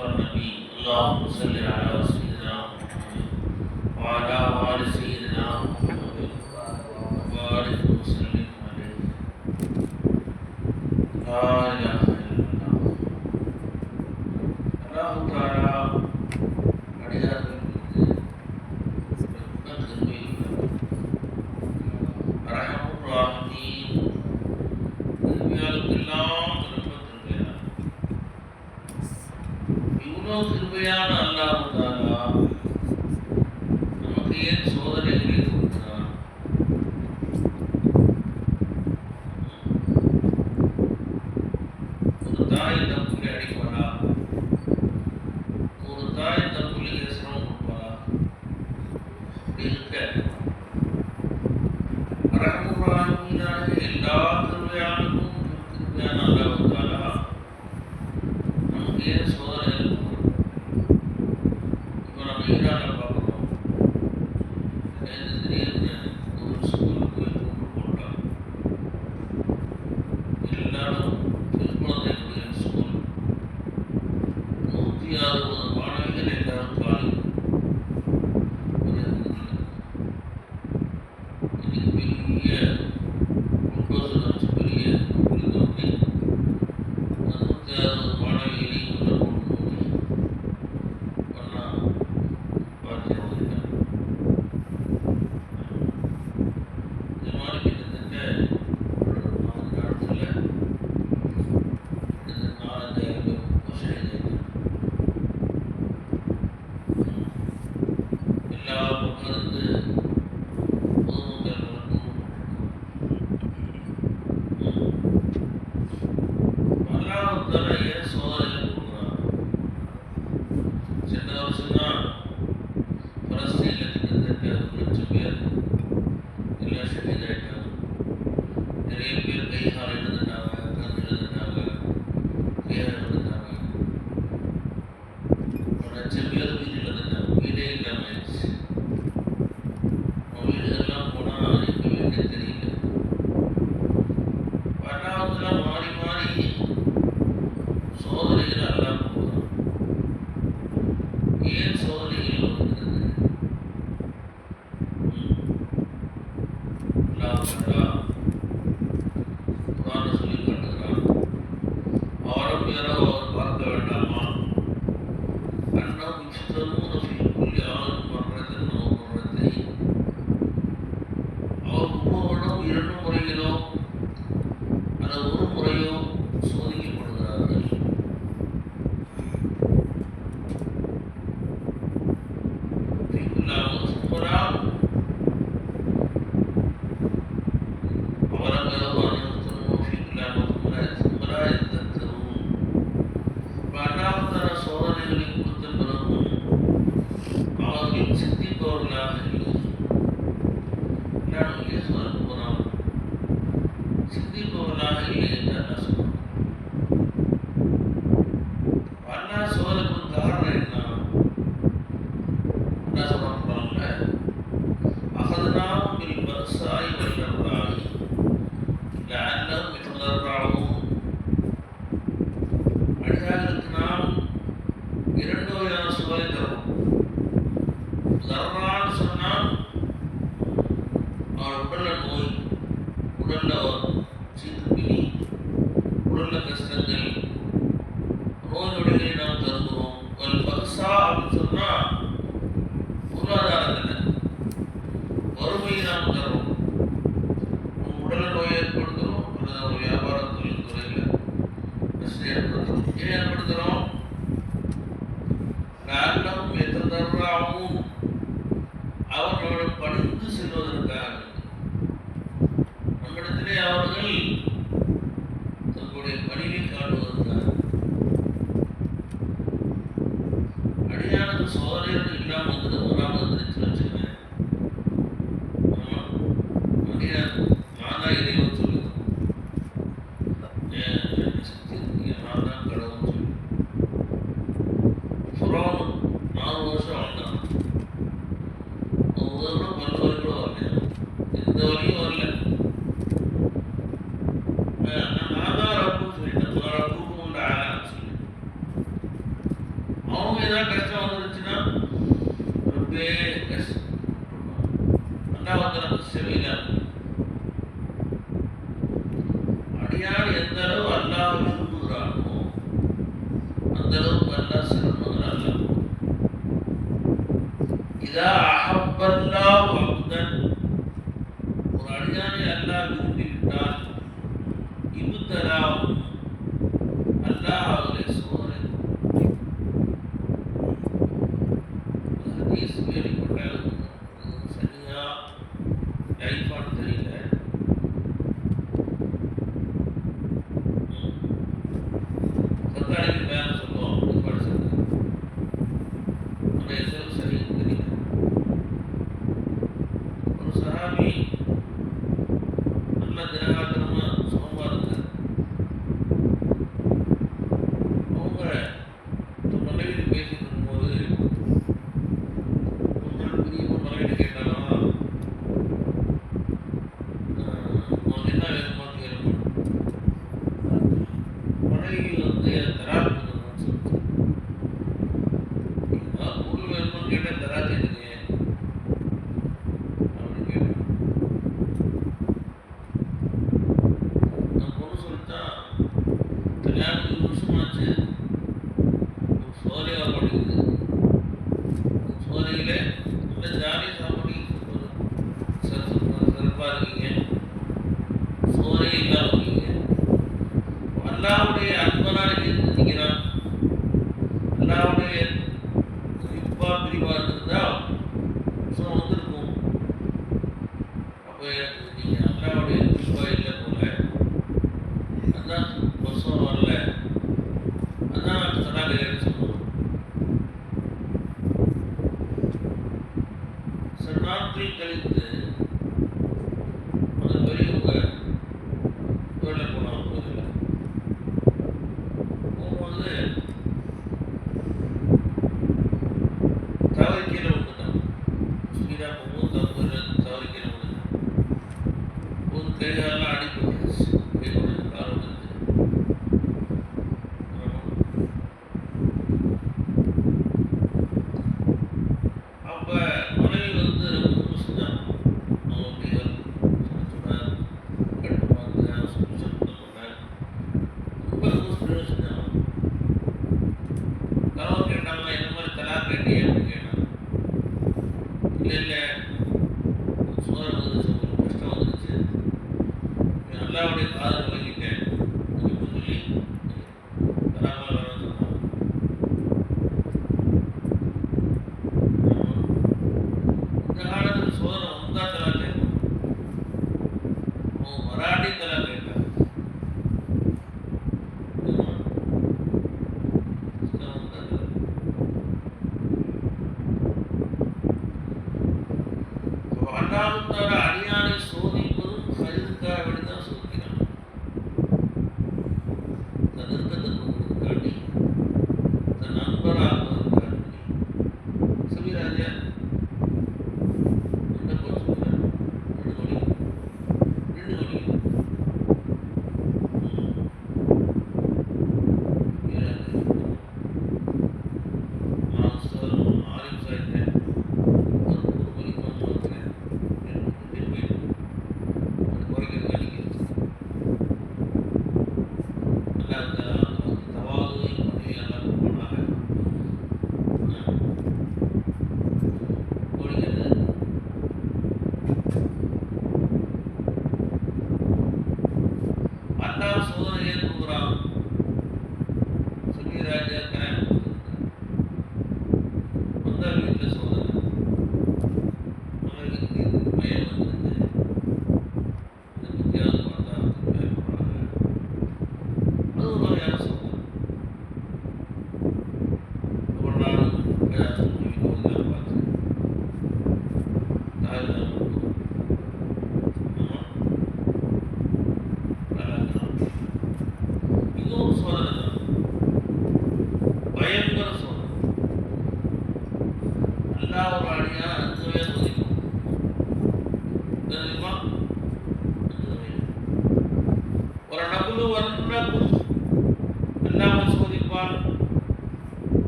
النبي اللهم صل على سيدنا محمد وعلى آل سيدنا محمد وبارك وسلم عليه. لا إله إلا الله. அல்லாஹ் தஆலா அடியார்களுக்கு கருணை ரஹ்மத்துர் ரஹீம் திருவியாளுக்கெல்லாம் திருப்பத்திருக்கிறார். இவ்வளோ திருவையான அல்லாஹ் தஆலா நமக்கு ஏன் சோதனைகளை கொடுக்கிறார்? ஒரு தாய் தப்புக்கு அடிப்பாரா? ஒரு தாய் தப்புக்கு சிரமம் கொடுப்பாரா? அப்படி இருக்க ரஹ்மத்துல்லாஹினாக எல்லா திருவையாளுக்கும் திருவையான அல்லாஹ் தஆலா நமக்கு ஏன் சோதனை கொடுக்கிறார்? இப்போ நம்ம ஈரானில் பார்க்குறோம். திடீர்னு ஒரு ஸ்கூலுக்கு போய் கூப்பிட்டு போட்டான். எல்லாரும் திருக்குழந்தைகளுடைய ஸ்கூல் 160 மாணவிகள் எல்லாரும் காலி. இன்னைக்கு பெரிய ப்ரொபோசல் வச்சு பெரிய இது வந்து 160 மாணவிகளையும் உள்ள கொண்டு போய் ஒன்றா பார்த்து ஓதிட்டாங்க. இந்த மாதிரி கிட்டத்தட்ட ஒரு 4 நாட்களில் கிட்டத்தட்ட 4,000 பேர் ஷஹீதாயிட்டாங்க. எல்லா பக்கம் இருந்து பொதுமக்கள் அல்லாஹ் தஆலா ஏன் சோதனை கொடுக்குறான்? சென்ற வருஷம் தான் பலஸ்தீனில் கிட்டத்தட்ட 1,00,000 பேர் எல்லாம் ஷஹீதாயிட்டாங்க. நிறைய பேர் கை கால் இழந்துட்டாங்க, கண் இழந்துட்டாங்க, கையால் இழந்துட்டாங்க. 1,00,000 பேர் வீடு இழந்துட்டாங்க. வீடே இல்லாமல் ஆயிடுச்சு. அவங்க வீடுகள்லாம் போனால் எங்கே வீடுனே தெரியல. அல்லாஹ் மாறி மாறி சோதனைகள் அல்லாஹ் கொடுக்குறான். ஏன் சோதனைகள் வருகிறது? அல்லாஹ் தஆலா குர்ஆன்ல சொல்லி காட்டுகிறான். அவரம் யாரோ அவர் பார்க்க வேண்டாமா? அன்னஹும் யஃப்தனூன ஃபீ குல்லி ஆமின் மர்ரத்தன் அவ் மர்ரத்தைன். அவர் ஒவ்வொரு வருடம் 2 முறைகளோ அல்லது ஒரு முறையோ சோதிக்கப்படுகிறார்கள். ஃபீ குல்லி ஆமின் சுமரா அவரம் யாரோ அன்னஹும் ஃபீ குல்லி ஆமின் சுமரா யதக்கரூன். அல்லாஹ் தஆலா சோதனைகளை கொடுத்த பிறகும் அவர்கள் சிந்திப்பவர்களாக இல்லை. நான் ஏன் சொல்ல போகிறோம்? சிந்திப்பவர்களாக இல்லை என்று அல்லாஹ் சொல்றான். அல்லாஹ் சோதனைக்கு காரணம் என்ன? அல்லாஹ் சொல்றாங்கல்ல, அகதுனாஹும் பில் பர்சாஇ வல் தர்ராஇ லஅல்லஹும் யததர்ரஊன். அடியார்களுக்கு நாம் 2 வகையான சோதனை தருவோம். தர்ரான்னு சொன்னால் அவன் உடல்ல நோய், உடல்ல சீத்துப்பிணி, உடல்ல கஷ்டங்கள், நோய் நொடிகளை நாம் தருகிறோம். வல் பர்சா அப்படின்னு சொன்னால் பொருளாதாரத்தில் வறுமையை நாம் தருவோம். உடல்ல நோய் ஏற்படுத்துகிறோம் அல்லது ஒரு வியாபார தொழில் துறையில் கஷ்டம் ஏற்படுத்துகிறோம். ஏன் ஏற்படுத்துகிறோம்? லஅல்லஹும் யததர்ரஊன். அவர்களுடன் பணிந்து செல்வதற்காக நம்மிடத்திலே அவர்கள் தங்களுடைய பணியை காட்டுவதற்காக. அடியானுக்கு சோதனைகள் இல்லாமல் வந்துருச்சு வச்சுக்கேன். அடியான் நான் தான் இறைவன் சொல்லுது, சக்தி இருக்கீங்க, நான் தான் கடவுள்னு சொல்லி. ஃபிரௌன் 4 வருஷம் வாழ்ந்தான். அவங்க ஏதாவது கஷ்டம் வந்துருச்சுன்னா ரொம்பவே கஷ்டம். அல்லாஹ் வந்து நமக்கு செவியில அடியார் எந்த அளவு அல்லாஹ் விரும்புகிறானோ அந்த அளவுக்கு அல்லாஹ் சிறப்புகிறான். இதா அஹப்பல்லாஹு அப்தன், ஒரு அடியானை அல்லாஹ் விரும்பிவிட்டால் இப்தலாஹு, அல்லாஹ் அவரை சோதனை. ஹதீஸ் கேள்விப்பட்டால் சரியா லைஃபான்னு தெரியல. சர்க்காரிக்கு பேர சொல்லுவோம் படிச்சது, ஆனால் எதுவும் சரின்னு தெரியல. ஒரு சஹாபி நல்ல தினகாத்திரமா சுகமா இருந்தார். அவங்க மனைவி பேசிட்டு இருக்கும்போது ஒரு நாள் பெரிய மனைவி கேட்டாலும் உனக்கு என்ன வேணுமோ கேட்கணும். மனைவி வந்து தராது கொடுக்கணும்னு சொல்லிட்டு, ஏதாவது பொருள் வேணும்னு கேட்டால் தராது எதுங்க அப்படின்னு கேட்டேன். நான் பொண்ணு சொல்லிட்டான், கல்யாணம் 20 வருஷமாச்சு, ஒரு சோதனையாக படிக்குது. சோதனையில நல்ல ஜாலியாக சாப்பிட்டு சிறப்பாக இருக்கீங்க, சோதனை இல்லாமல் இருக்கீங்க. அல்லாவுடைய அன்பனால் இருந்தீங்கன்னா, அல்லாவுடைய குறிப்பா பிரிவா இருந்திருந்தா சுகம் வந்திருக்கும். அப்போ எனக்கு நீங்க அல்லாவுடைய குறிப்பா இல்லை போல, அதான் வருஷம் வரல, அதான் சடாக சொல்லணும். சில நாட்கள் கழித்து அந்த பெரியவங்க வேலை போனாங்க. கோயிலில் போகும்போது தவறி கீழே விழுந்துட்டான். ஸ்பீடாக போகும்போது தவறி கீழே விழுந்துட்டான். ஒரு கைகாலெலாம் அடிப்பட்டுருச்சு, கை உடைஞ்சு, கால் உடைஞ்சு.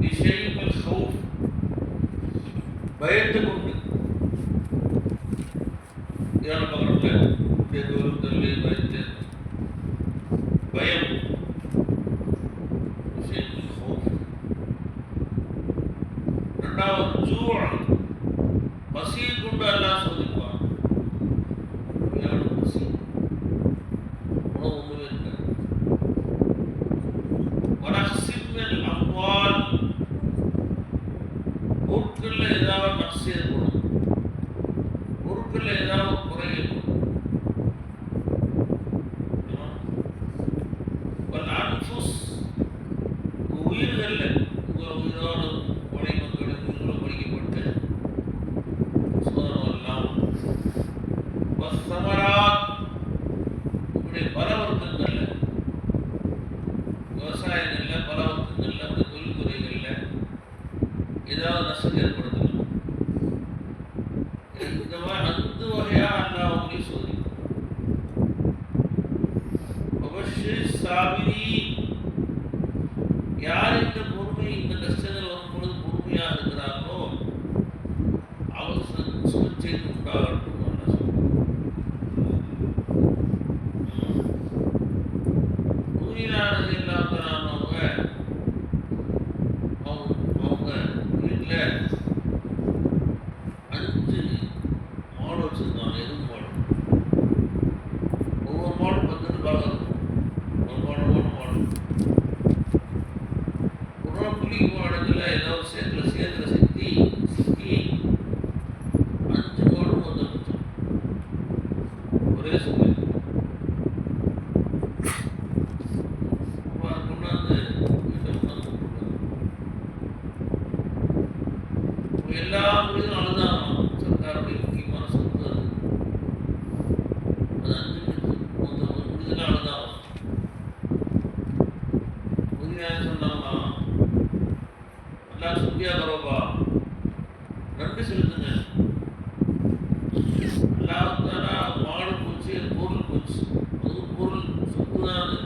விஷயங்கள் ஹவுஃப் பயத்தை கொண்டு இதான பக்கத்தில் தேர்தலும் தள்ளி பயத்து பயம் விஷயங்கள் ஹவுஃப். ரெண்டாவது ஜூஅன் பசியை கொண்டு அல்லாஹ் சோதிப்பான். பசி உணவு ஒன்றுமே இருக்காது. வனஹ்சிப்னல் அம்வால் பொருட்களில் ஏதாவது நஷ்டம் ஏற்படும், பொருட்களில் ஏதாவது குறை ஏற்படும். அன்ஃபுஸ் உயிர்களில் உங்கள் உயிரோடு கொலை மக்களின் உயிர்களும் படிக்கப்பட்டு சோதனை எல்லாம் சமராத் இப்படி பல வர்க்கங்கள்ல விவசாயங்களில் பல வர்க்கங்கள்ல அப்படி தொழில்துறைகளில் ஏதாவது நஷ்டம் ஏற்படுத்தலாம். இந்த அந்த வகையாக அல்லாஹ் உங்களை சோதிக்கும். யார் இந்த பொறுமை இந்த கஷ்டங்கள் வரும் பொழுது பொறுமையாக இருக்கிறார்களோ அவர் சுபச்செய்தி உண்டாகட்டும். உயிரானது இல்லாதவங்க அவங்க வீட்டில் 5 மாடு வச்சுருந்தாங்க, எதுவும் மாடு. ஒவ்வொரு மாடும் 10 ரூபாய் இருக்கும். ஒரு மாடு புலிக்கு மாடத்தில் ஏதாவது சேர்த்துல சிக்கி 5 மாடும் வந்துருச்சு ஒரே சமயம். கொண்டாந்து வீட்டை கொண்டாந்து எல்லா முறையும் அழுதான். சர்க்காருடைய முக்கியமான சொத்து அது. அது 5 முடிஞ்செல்லாம் அழுதான். புதிய சொன்னாங்களா, அல்லாஹ் சுக்ரியா கரோபா, நன்றி செலுத்துங்க. அல்லாஹ் மாடு போச்சு, பொருள் போச்சு, அது பொருள் சொத்து தான் அது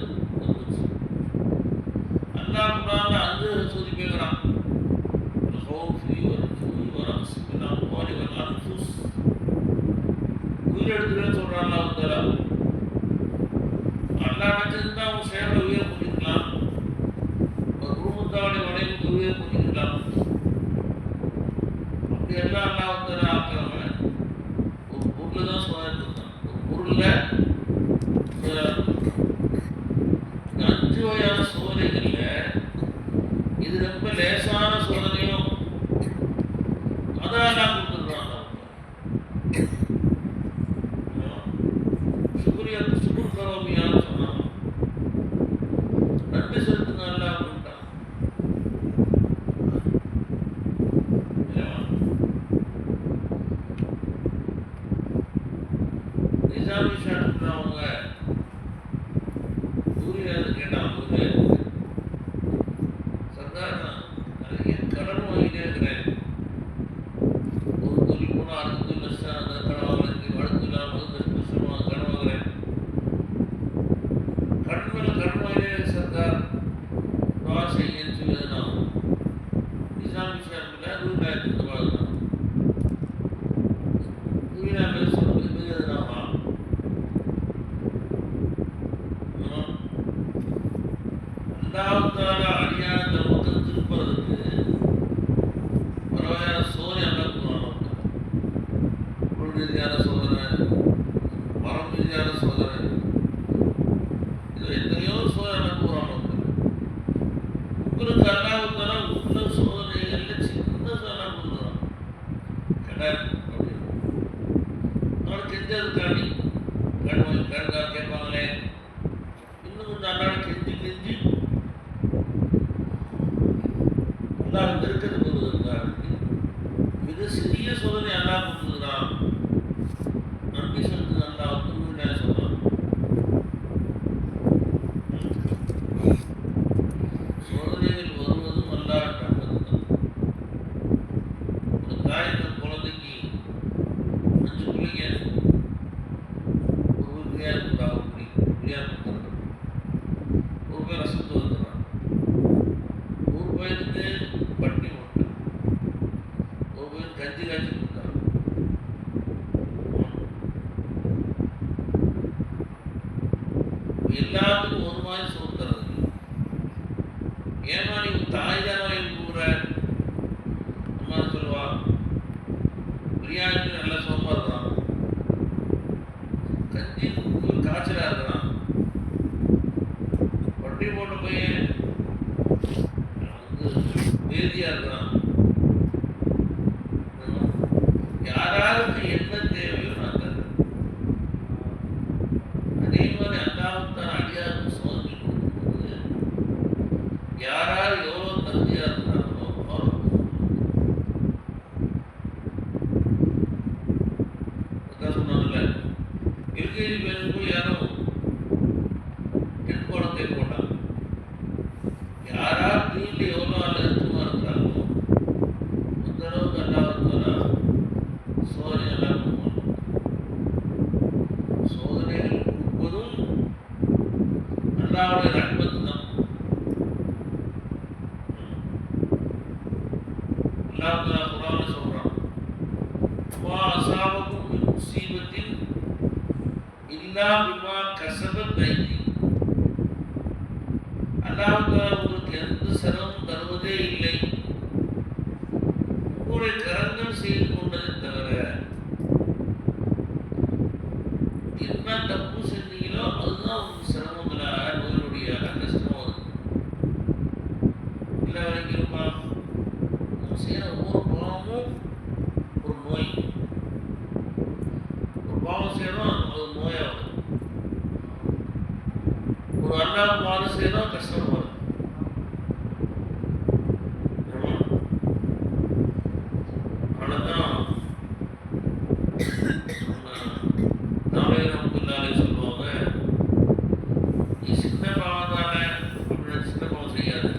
போச்சு. அல்லாஹ் குர்ஆன்ல அந்த சோதிப்பேங்கிறான். உயிரெடுத்துன்னு சொல்றான் அல்லாஹ். அல்லாஹ் நினைச்சிருந்தா அவங்க சேவை உயிரை பண்ணிருக்கலாம், ஒரு குடும்பத்தாவுடைய மனைவிக்கு உயிரை பண்ணிருக்கலாம். அப்படி எல்லாம் அல்லாஹ் ஆக்கிறவங்க ஒரு பொருள் தான் சோதனை இருக்கான். ஒரு பொருளில் 5 வகையான சோதனைகள்ல இது ரொம்ப லேசான சோதனையும் அதான் கொடுத்துருக்காங்க. சுகுர் கரோமியான்னு சொன்னாங்க. நன்றி செலுத்துங்க அல்லாஹ் அப்படின்ட்டான். நிசாமி ஷாட்ன்றவங்க ஊரில் கேட்டாங்க, சர்தார் நான் நிறைய கடன் வாங்கிட்டே இருக்கிறேன். ஒரு தொழில் போனால் அடுத்த தொழில் நஷ்டம், அந்த கடன் வாங்குறதுக்கு அடுத்த நஷ்டமாக கடன் வாங்குறேன். கடன் மேலே கடன் வாங்கினே சர்தார் துவா செய்யுன்னு சொல்லி நான் நிசாமி ஷாட்டில் ரூபாயத்துக்கு வாழ்ந்தான். ஊரில் சொல்றது மிகுதுனாமா அல்லாஹ்வுத்தால அடியானந்த பக்கம் திருப்பறதுக்கு பரவாயில்ல சோதனை அல்லாஹ் பொருள் ரீதியான சோதனை, மரம் ரீதியான சோதனை, இது எத்தனையோ சோதனை கூறாங்க. உங்களுக்கு அல்லாஹ்வுத்தால உள்ள சோதனைகள்ல சின்ன சோதனை கொடுக்குறான். கடன் அப்படின்னு அவனுக்கு தெரிஞ்சதுக்காண்டி கடன் கேட்பாங்களே, இன்னும் கொஞ்சம் அல்லாட கெஞ்சி அல்லாஹ் நெருக்கத்தை பெறுவதற்காக மிக சிறிய சோதனை அல்லாஹ் கொடுத்துருக்கிறான். நன்றி செலுத்து அல்லாஹ் திருவிழா சொல்றான். சோதனைகள் வருவதும் அல்லாஹ் கண்டதுதான். ஒரு தாய் தன் குழந்தைக்கு 5 பிள்ளைங்க ஒரு பிரியாணி கொடுக்குறாங்க. ஒரு பேர் ரசத்து வந்துடுறான். ஒரு வயதுக்கு பேதியா இருக்கிறான். யாராருக்கு என்ன தேவையோ நான் தரேன். அதே மாதிரி அல்லாஹ்வுத்தான் அடியாருக்கு சோதனை கொடுக்கும்போது யாரார் எவ்வளவு தகுதியா இருக்கிறாங்களோ அவர் சொன்னாங்கல்ல, எல்கேஜி பையனுக்கு போய் யாரும் குழந்தை போட்டாங்க. யாரார் தீன்ல எவ்வளோ அழுத்தமா இருக்கிறாங்களோ அந்த அளவுக்கு அல்லாஹ்வுத்தாலா சோதனை எல்லாம் கொடுப்பாங்க. சோதனைகள் கொடுப்பதும் அல்லாஹ்வுடைய ரஹ்மத்து தான். அல்லாஹ்வுத்தாலா குர்ஆன்ல சொல்றான், வா அஸாபகும் மின் முஸீபத்தின் இல்லா பிமா கஸபத் ஐதீ. அல்லாஹ்வுத்தாலா உங்களுக்கு எந்த சிரமமும் தருவதே இல்லை, உங்களுடைய கரங்கள் செய்து கொண்டதை தவிர. என்ன தப்பு செஞ்சீங்களோ அதுதான் உங்களுக்கு சிரமங்களா நோயினுடைய கஷ்டமா வரும். இல்லை வரைக்கும்ப்பா நம்ம செய்யற ஒவ்வொரு பாவமும் ஒரு நோய். ஒரு பாவம் செய்யறோம் அது நோயா வரும். ஒரு அல்லாஹ் மாறு செய்யறோம் கஷ்டம் வரும். அவ்வளவுதான். நாளை ரஹ்மத்துல்லாஹி சொல்லுவாங்க, நீ சின்ன பாவம் தானே அப்படின்னு சின்ன பாவம் செய்யாது,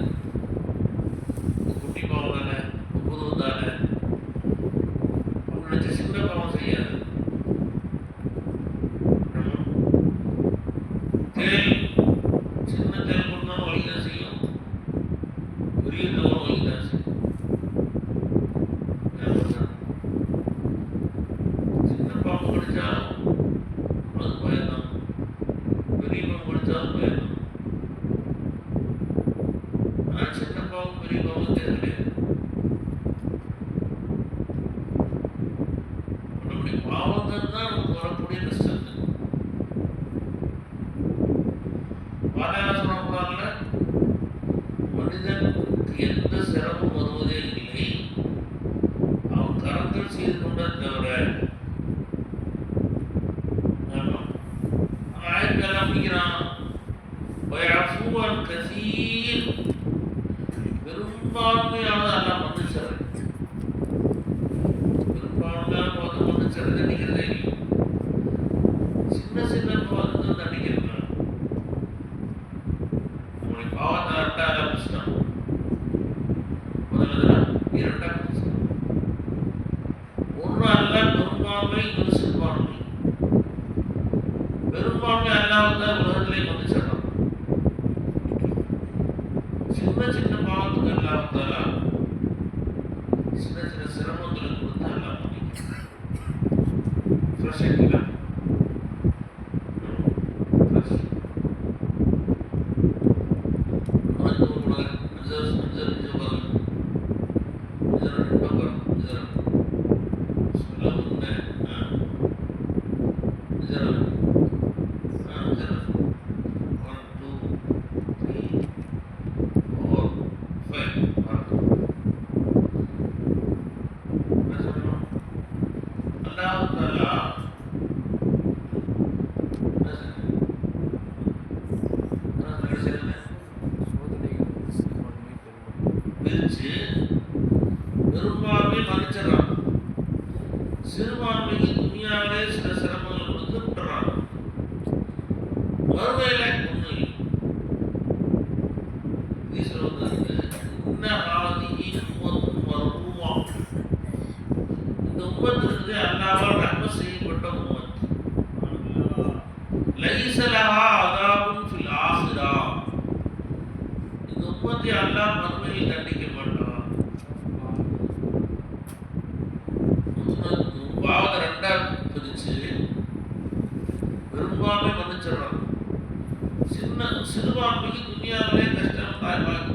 குட்டி பாவம் தானே உபுதம் தானே அப்படின்னு சின்ன பாவம் செய்யாது. தேல் சின்ன தேல் கொண்டாலும் வழிதான் செய்யும், பெரிய தேவனும் வழிதான் செய்யும். சின்ன பாம்பு கடிச்சாலும் அது பயந்தான், பெரிய பாம்பு கடிச்சாலும் பயந்தான். ஆனால் சின்ன பாம்பு பெரிய பாம்பு கிடையாது. நம்முடைய பாவங்கள் தான் நமக்கு வரக்கூடிய கஷ்டங்கள். வாழையாசனம் கூடாதுல மனிதனுக்கு எந்த சிரமம் வருவதே இல்லை, அவன் கரங்கள் செய்து கொண்டதை தவிர. ஆயிரக்கெல்லாம் முடிக்கிறான் கசீர், பெரும்பான்மையானது எல்லாம் மன்னிச்சது. பெரும்பான்மையான போது மன்னிச்சது தண்டிக்கிறதே இல்லை. சின்ன சின்ன போது தண்டிக்கிறாங்க. நம்முடைய பாவத்தை ரெண்டா ஆரம்பிச்சிட்டான். முதல்ல இரண்டா பிரிச்சிட்டான். ஒன்று அல்ல பெரும்பான்மை, இன்னொரு சிறுபான்மை. பெரும்பான்மை அல்லாஹ்வுத்தாலா உலகத்திலே மன்னிச்சிடறான். சின்ன சின்ன பாவத்துக்கு அல்லாஹ்வுத்தாலா சின்ன சின்ன சிரமங்களை கொடுத்து அல்லாஹ் மன்னிக்கிறான். ஃப்ரெஷ் ஆகிக்கலாம். பிரிச்சு பெரும்பான்மை மன்னிச்சிடறான். சிறுபான்மைக்கு துணியாவே சில சிரமங்கள் கொடுத்து விட்டுறான். மறுமையில ஒண்ணு இல்லை. இந்த உம்மத்திற்கு அல்லாஹ்வால் ரஹ்மத் செய்யப்பட்ட உம்மத். லைஸ லஹா அஸாபுன் ஃபில் ஆখিরা. இந்த உம்மத்தை அல்லாஹ் மறுமையில் தண்டிக்க மாட்டான். பாவத்தை ரெண்டா பிரிச்சு பெரும்பான்மை மன்னிச்சிடறான். சிறுபான்மைக்கு துணியாவிலே கஷ்டம், தாய்மார்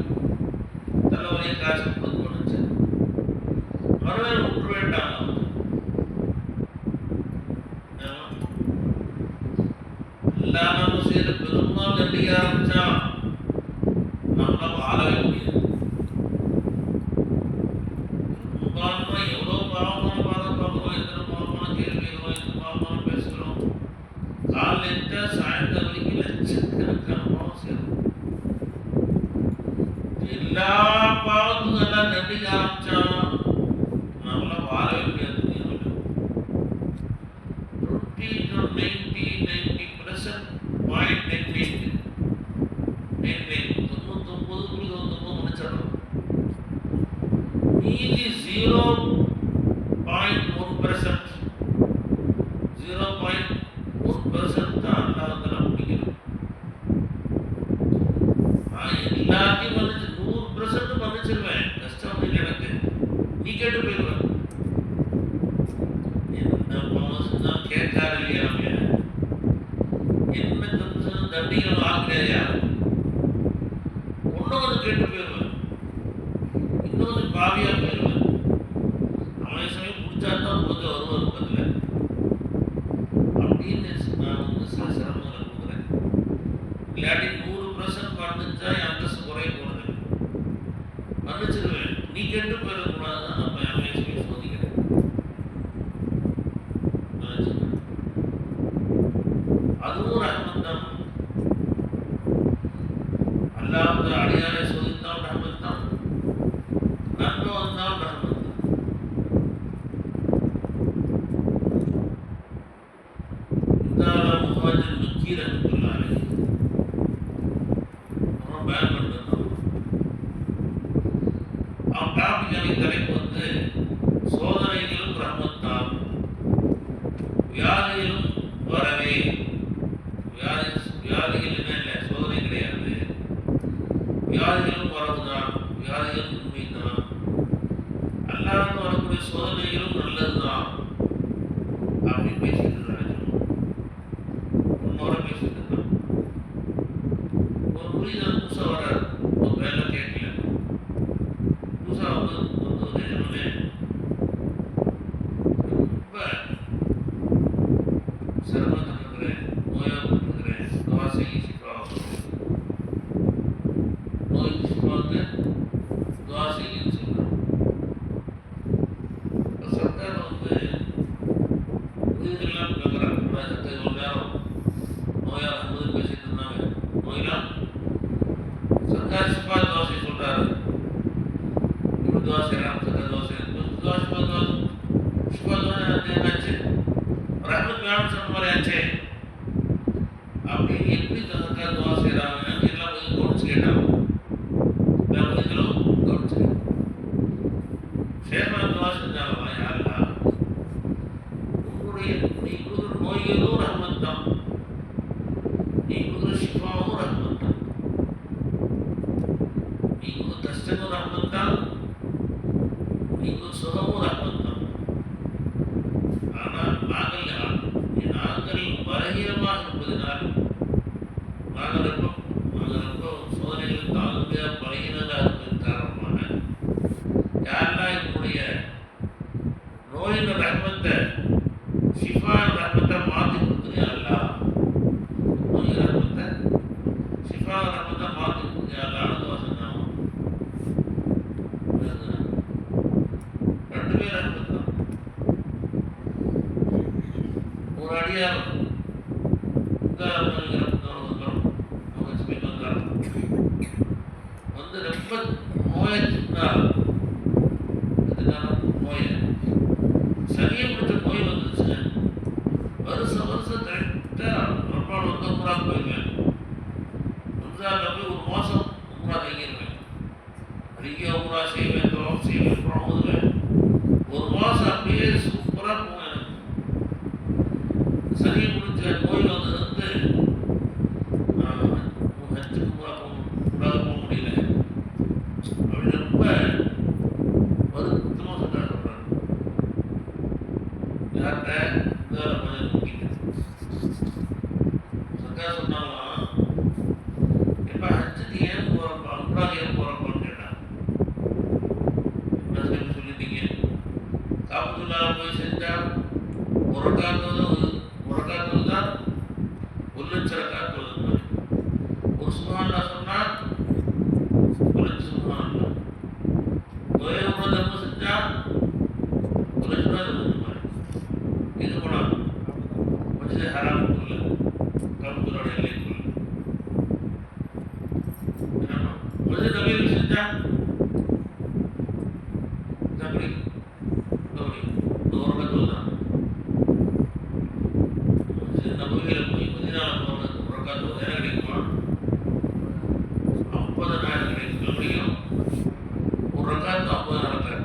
தலைவரை காசு கொடுத்து மன்னிச்சு மறுமையில் விட்டு வேண்டாம். எல்லாம் நம்ம செய்யற பெரும்பால் தண்டிக்க ஆரம்பிச்சா நம்மளால வாழவே முடியாது. பாவத்துக்கு எல்லாம் தண்டிக்க ஆரம்பிச்சான், நம்மளாம் வாழவே முடியாது. 20 to 90% பாயிண்ட் 99 முடிச்சிடணும். மீதி 0.1% தான் அல்லாஹ்வுத்தாலா பிடிக்கணும். நான் எல்லாத்தையும் மன்னிச்சு 100% மன்னிச்சிருவேன், கஷ்டம் இல்லை எனக்கு, நீ கேட்டு போயிடுவேன். என்ன பாவம் தான் கேட்காரு இல்லையா, என்ன கொஞ்சம் தண்டிகள் ஆகலையா, ஒன்று கேட்டு போயிடுவேன், இன்னொரு பாவியா போயிடுவேன். அவன் சமயம் பிடிச்சா தான் கொஞ்சம் வருவார் பக்கத்தில் அப்படின்னு நான் சில சிரமங்களை கொடுக்குறேன். இல்லாட்டி 100% மன்னிச்சா என் அந்தஸ்து குறைய போகிறது, மன்னிச்சிருவேன், நீ கெட்டு போயிடக்கூடாது தான் நம்ம அவன் சமயம் சோதிக்கிறேன். அதுவும் ரஹ்மத் தான். அல்லாஹ் அடியாரை சோதித்தான் ரஹ்மத் தான், நன்மை வந்தால் ரஹ்மத் தான். முஹாஜிர் மக்கி ரஹ்மத்துல்லாஹி அலைஹி பயன் பண்ணிருந்தோம். அவன் டாபிக்கான தலைப்பு வந்து சோதனைகளும் ரஹ்மத் தான், வியாதிகளும் வரவே. வியாதிகள் என்ன இல்லை, சோதனை கிடையாது, வியாதிகளும் வரவுதான், வியாதிகள் உண்மைதான், அல்லாஹ் வரக்கூடிய சோதனைகளும் நல்லதுதான் அப்படி பேசிட்டு இருக்காங்க. முன்னோரை பேசிட்டு இருக்காங்க. ஒரு புரிதல் புதுசா வராது, ஒரு வேலை கேட்கல, புதுசா வந்து நிஜமே ரொம்ப சிரமத்தில் இருக்கிறேன், நோயாக இருக்கிறேன், துவாசை சிப்பா நோய் சிப்பாவுக்கு துவாசைன்னு சொல்றேன். சர்க்கார் வந்து புரிதெல்லாம் கேட்குறாங்க. சர்க்கார் இவ்வளோ நேரம் நோயாக இருக்கும்போது பேசிட்டு இருந்தாங்க. நோயெல்லாம் சர்க்கார் சிப்பா துவாசை சொல்றாரு. இப்படி துவாசை சர்க்கார் துவாசை சிப்பா துவாசை என்னாச்சு, ரஹ்மத் வேணும்னு சொன்ன மாதிரி ஆச்சு அப்படின்னு எப்படி சர்க்கார் துவா செய்கிறாங்க எல்லாம் கொஞ்சம் கவனிச்சு கேட்டாங்க. எல்லாம் கொஞ்சம் கவனிச்சு சேமா துவா செஞ்சாங்களா, யாரெல்லாம் உங்களுடைய நீ கொடுக்குற நோய்களும் ரஹ்மத் தான், நீ கொடுக்குற ஷிஃபாவும் ரஹ்மத் தான், நீ கொடுக்குற கஷ்டமும் ரஹ்மத் தான், நீ கொடுக்குற சுகமும் ரஹ்மத் தான். ஆனால் நாங்கள் பலகீனமாக இருப்பதனால் நாங்கள் ரொம்ப சோதனைகள் தாங்க முடியாத பலகீனங்களாக இருப்பதன் காரணமாக யாரெல்லாம் என்னுடைய நோயின் ரஹ்மத்தை ஷிஃபா ரஹ்மத்தை மாற்றி கொடுத்துருங்க, அல்லா நோய் ரஹ்மத்தை ஷிஃபா ரஹ்மத்தை மாற்றி கொடுத்துருங்க அல்லான்னு சொன்னாங்க. ரெண்டுமே ரஹ்மத் தான். ஒரு அடியார் வந்து ரொம்ப நோயை திட்டினார். நோயை சனியை பிடிச்ச நோய் வந்துருச்சு. வருஷம் கரெக்டாக ரப்பால் வந்து உம்ரா போயிருவேன். உம்ராவில் போய் ஒரு மாதம் உம்ரா தங்கிடுவேன். அதிக உம்ரா செய்வேன், தவாப் செய்வேன், அப்புறம் ஓதுவேன். ஒரு மாதம் அப்படியே சூப்பராக போவேன். சனியை பிடிச்ச நோய் வந்தது வந்து ஹஜ்ஜுக்கு போக முடியல. அப்படி ரொம்ப வருத்தமாக சொல்றாரு. யார்கிட்ட சர்க்கார் சொன்னாங்களாம், எப்ப ஹஜ்ஜுக்கு ஏன் போறப்பா, உம்ராக்கு ஏன் போறப்பான்னு கேட்டாங்க. என்ன சொல்லிட்டீங்க, காபத்துல்லா போய் செஞ்சா ஒரு ரக்காத்து தான் 1,00,000 ரக்காத்து வருது மாதிரி. ஒரு சுப்ஹானல்லாஹ் சொன்னா 1,00,000 சுப்ஹானல்லாஹ். ஒரே ஒரு தர்மம் செஞ்சா 1,00,000 வருது மாதிரி. இது போனா கொஞ்சம் ஹராமுக்குள்ள காபத்துல்லோட எல்லைக்குள்ள கொஞ்சம் நவீன செஞ்சா எப்படி எப்படி ஒரு கத்துல தான் நபவிகளை போய் மதினால போகிறது ஒரு கத்துல நேரம் கிடைக்குமா 50,000 கிடைக்கும் எப்படியும் ஒரு ரக்காத்து 50,000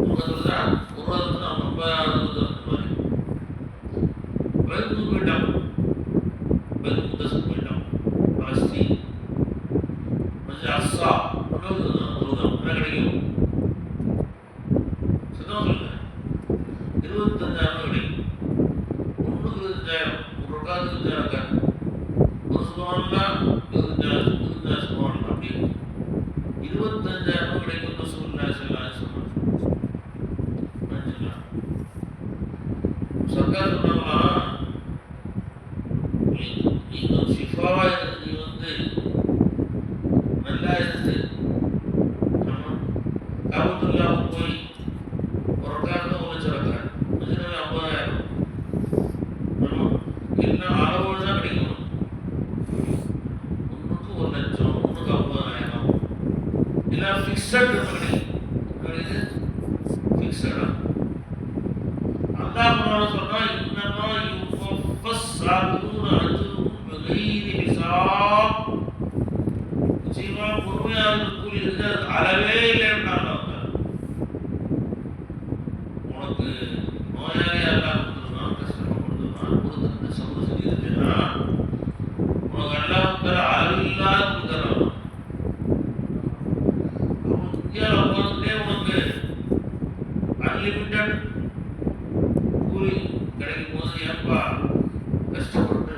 ஒரு கத்துல தான் ஒரு கத்துல தான் 50,000 மாதிரி பைக்கு போயிட்டான் பைக்கு முத்தசம் போயிட்டான் பலஸ்தீன் மஸ்ஜித் அக்ஸா என்ன கிடைக்கும் சத்தம் சொல்லுங்க 25,000 கிடைக்கும் ஒன்றுக்கு 25,000 ஒரு ரக்காத்துக்கு 25,000 ஒரு சுபஹானல்லா 25,000 சுபஹானல்லா அப்படி 25,000 கிடைக்கும் ரசூலுல்லாஹி ஸல்லல்லாஹு அலைஹி வஸல்லம் சர்க்கார் சொன்னாங்களா நீங்க ஷிஃபாவா இருந்து நீ வந்து நல்லா இருந்து காபத்துல்லா போய் ஒரு ரக்காத்துல 1,00,000 மதினால 50,000 எல்லாம் அளவோடு தான் கிடைக்கணும் ஒன்றுக்கு 1,00,000 ஒன்றுக்கு 50,000 எல்லாம் ஃபிக்ஸட் கிடைக்கும் ஃபிக்ஸடா அல்லாஹ் சொன்னா இன்னமா யுவஃபஸ் சாபிரூன அஜ்ருஹும் பிகைரி ஹிசாப் நிச்சயமா பொறுமையாக கூலி இருக்கு அளவே இல்லைன்னாங்க உனக்கு நோயாளி அல்லாஹ் கொடுத்துருவான் கஷ்டமா கொடுத்துருவான் கொடுத்துட்டு சமூக செஞ்சு இருக்குன்னா உனக்கு அல்லாஹ் தர அளவில்லாத கொடுத்துறான் அப்போ இந்தியாவில் உட்காந்துட்டே உனக்கு அன்லிமிட்டட் கூலி கிடைக்கும் போது ஏன்பா கஷ்டப்பட்டு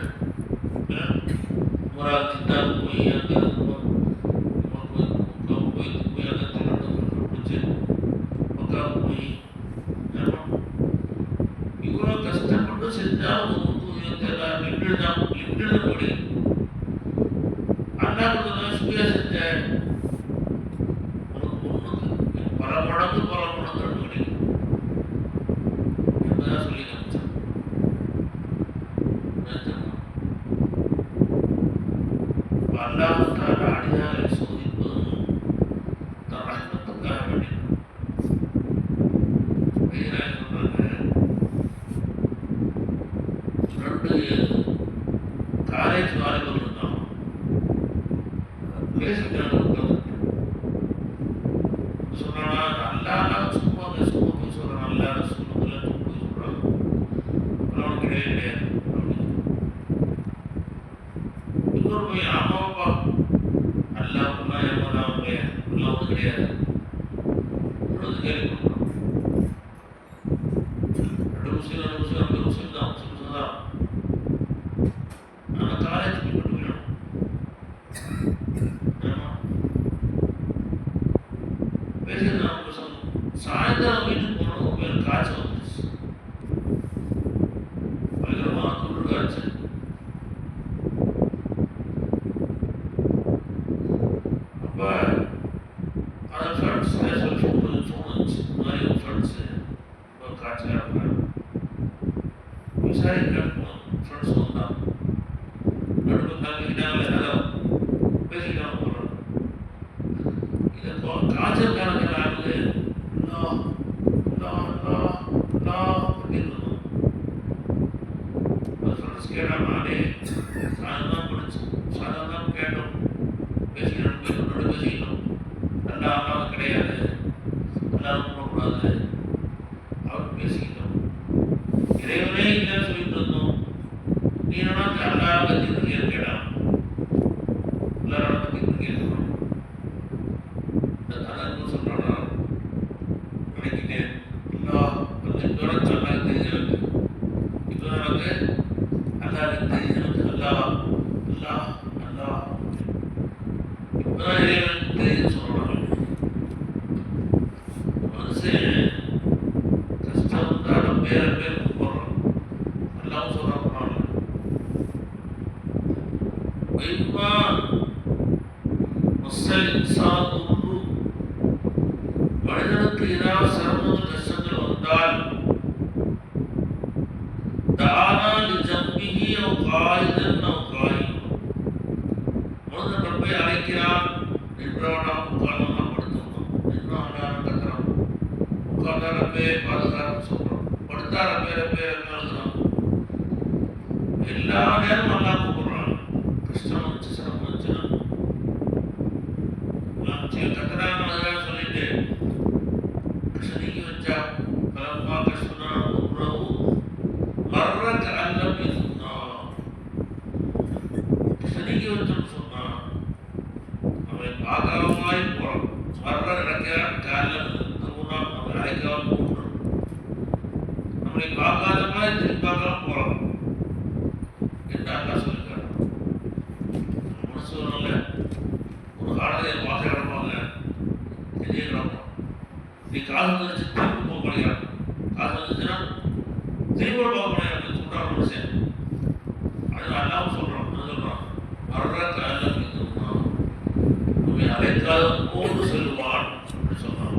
ஒரு திட்டாக போய் அங்கே போய் அந்த திருநெல்வேலி பிடிச்சி பக்கம் போய் இவ்வளோ கஷ்டப்பட்டு செஞ்சால் லிமிட்டட் தான் படி அண்ணா கொடுத்தா சுயா செஞ்ச உனக்கு ஒன்றுக்கு பல மடங்கு கிடைக்கும் என்பதான் சொல்லி காமிச்சான் அல்லாஹ்வுக்கான அடியாரை சோதிப்பதும் தன் ரஹ்மத்துக்காக வேண்டி சொல்றாங்க 2 காலேஜ் வாலிபர்கள் இருந்தான் பேசிட்டாங்க சொன்னா அல்லாஹ் சும்மா போய் சொல்றான் அல்லாஹ் சொல்லுங்கள போய் சொல்றாங்க அவனுக்கு கிடையாது இன்னொரு போய் ஆமாப்பா அல்லாஹ்னா ஏமாதான் அல்லாஹ் கிடையாது கேள்வி கொடுக்குறோம் 2 முஸ்லீம் தான் ஆனால் காலேஜ் போய் வேணும் பேசுறது சாயந்தரம் வீட்டுக்கு போனோம் பேர் காய்ச்சல் வந்துச்சு பயங்கரமாக குளிர் காய்ச்சல் அப்போ அந்த ஃப்ரெண்ட்ஸ் சொல்லி ஃபோன் வந்துச்சு இந்த மாதிரி ஒரு ஃப்ரெண்ட்ஸு காய்ச்சலாக இருக்காங்க விசாரிக்க ஃப்ரெண்ட்ஸ் வந்தான் நடுவில் கலந்துக்கிட்டாங்க எல்லாம் பேசிக்கிட்டாங்க போகிறோம் இதை காய்ச்சல் காலங்கள் ஆகுது கேட்டான் நானே சாயந்தான் படித்தோம் சாயந்தான் கேட்டோம் பேசிக்கணும் பேசிக்கணும் நல்லா அம்மாவும் கிடையாது எல்லாரும் போடக்கூடாது அவர் பேசிக்கிட்டோம் இறைவனே இல்லைன்னு சொல்லிட்டு இருந்தோம் நீ என்னன்னா எல்லாரும் கத்திட்டு கேட்டான் எல்லாரும் கத்திட்டு கேட்கணும் அதான் சொல்றானா நினைக்கிட்டேன் இதோட சொன்னா தெரிஞ்சவங்க இப்போ நமக்கு அல்லாஹ் தெரிஞ்சவங்க அல்லாஹ் இப்போதான் இறைவனுக்கு தெரிஞ்சு சொல்றாங்க மனுஷன் கஷ்டம் வந்தாலும் பேர் கூப்பிடுறான் எல்லாம் சொல்றாங்க வைமா மசல் இன்சான் மனிதனுக்கு ஏதாவது சிரமங்கள் கஷ்டங்கள் வந்தால் தானா லிஜம்பிஹி அவ் காயிதன் அவ் காயிம் மனிதன் ரப்பை அழைக்கிறான் நின்றவனாக உட்கார்ந்தவனாக படுத்தவனாக ரப்பே பாதுகாப்பு சொல்றோம், படுத்தா ரப்பே ரப்பே எழுதுறோம். எல்லா நேரமும் நல்லா கூப்பிடுறான். கஷ்டம் வந்துச்சு, சிரமம் வந்துச்சுன்னா கத்துறாங்க சொல்லிட்டு கஷ்டீகி வச்சா பலப்பா கஷ்டம்னா உறவு மர்றக்க அல்லம் இருந்தா கஷ்டீகி வச்சோன்னு சொன்னா அவன் பார்க்காம போறான். மர்ற நடக்கிறான் காலம் இருந்தா அவன் அழைக்காம போடுறான். நம்மளை பார்க்காத மாதிரி திரும்பி பார்க்காம போறான். என்ன சொல்லிருக்காரு மனசூழல ஒரு காலத்தில் வாச கிடப்பாங்க, எதிரே கிடப்போம். நீ காசு வந்துச்சு திரும்ப போக முடியாது, காசு வந்துச்சுன்னா திரும்ப போக முடியாது சொல்றான் மனுஷன். அது அல்லாம சொல்றான், என்ன சொல்றான், வர்றக்கு அல்ல நம்ம அழைக்காத போது செல்வான் அப்படின்னு சொல்றான்.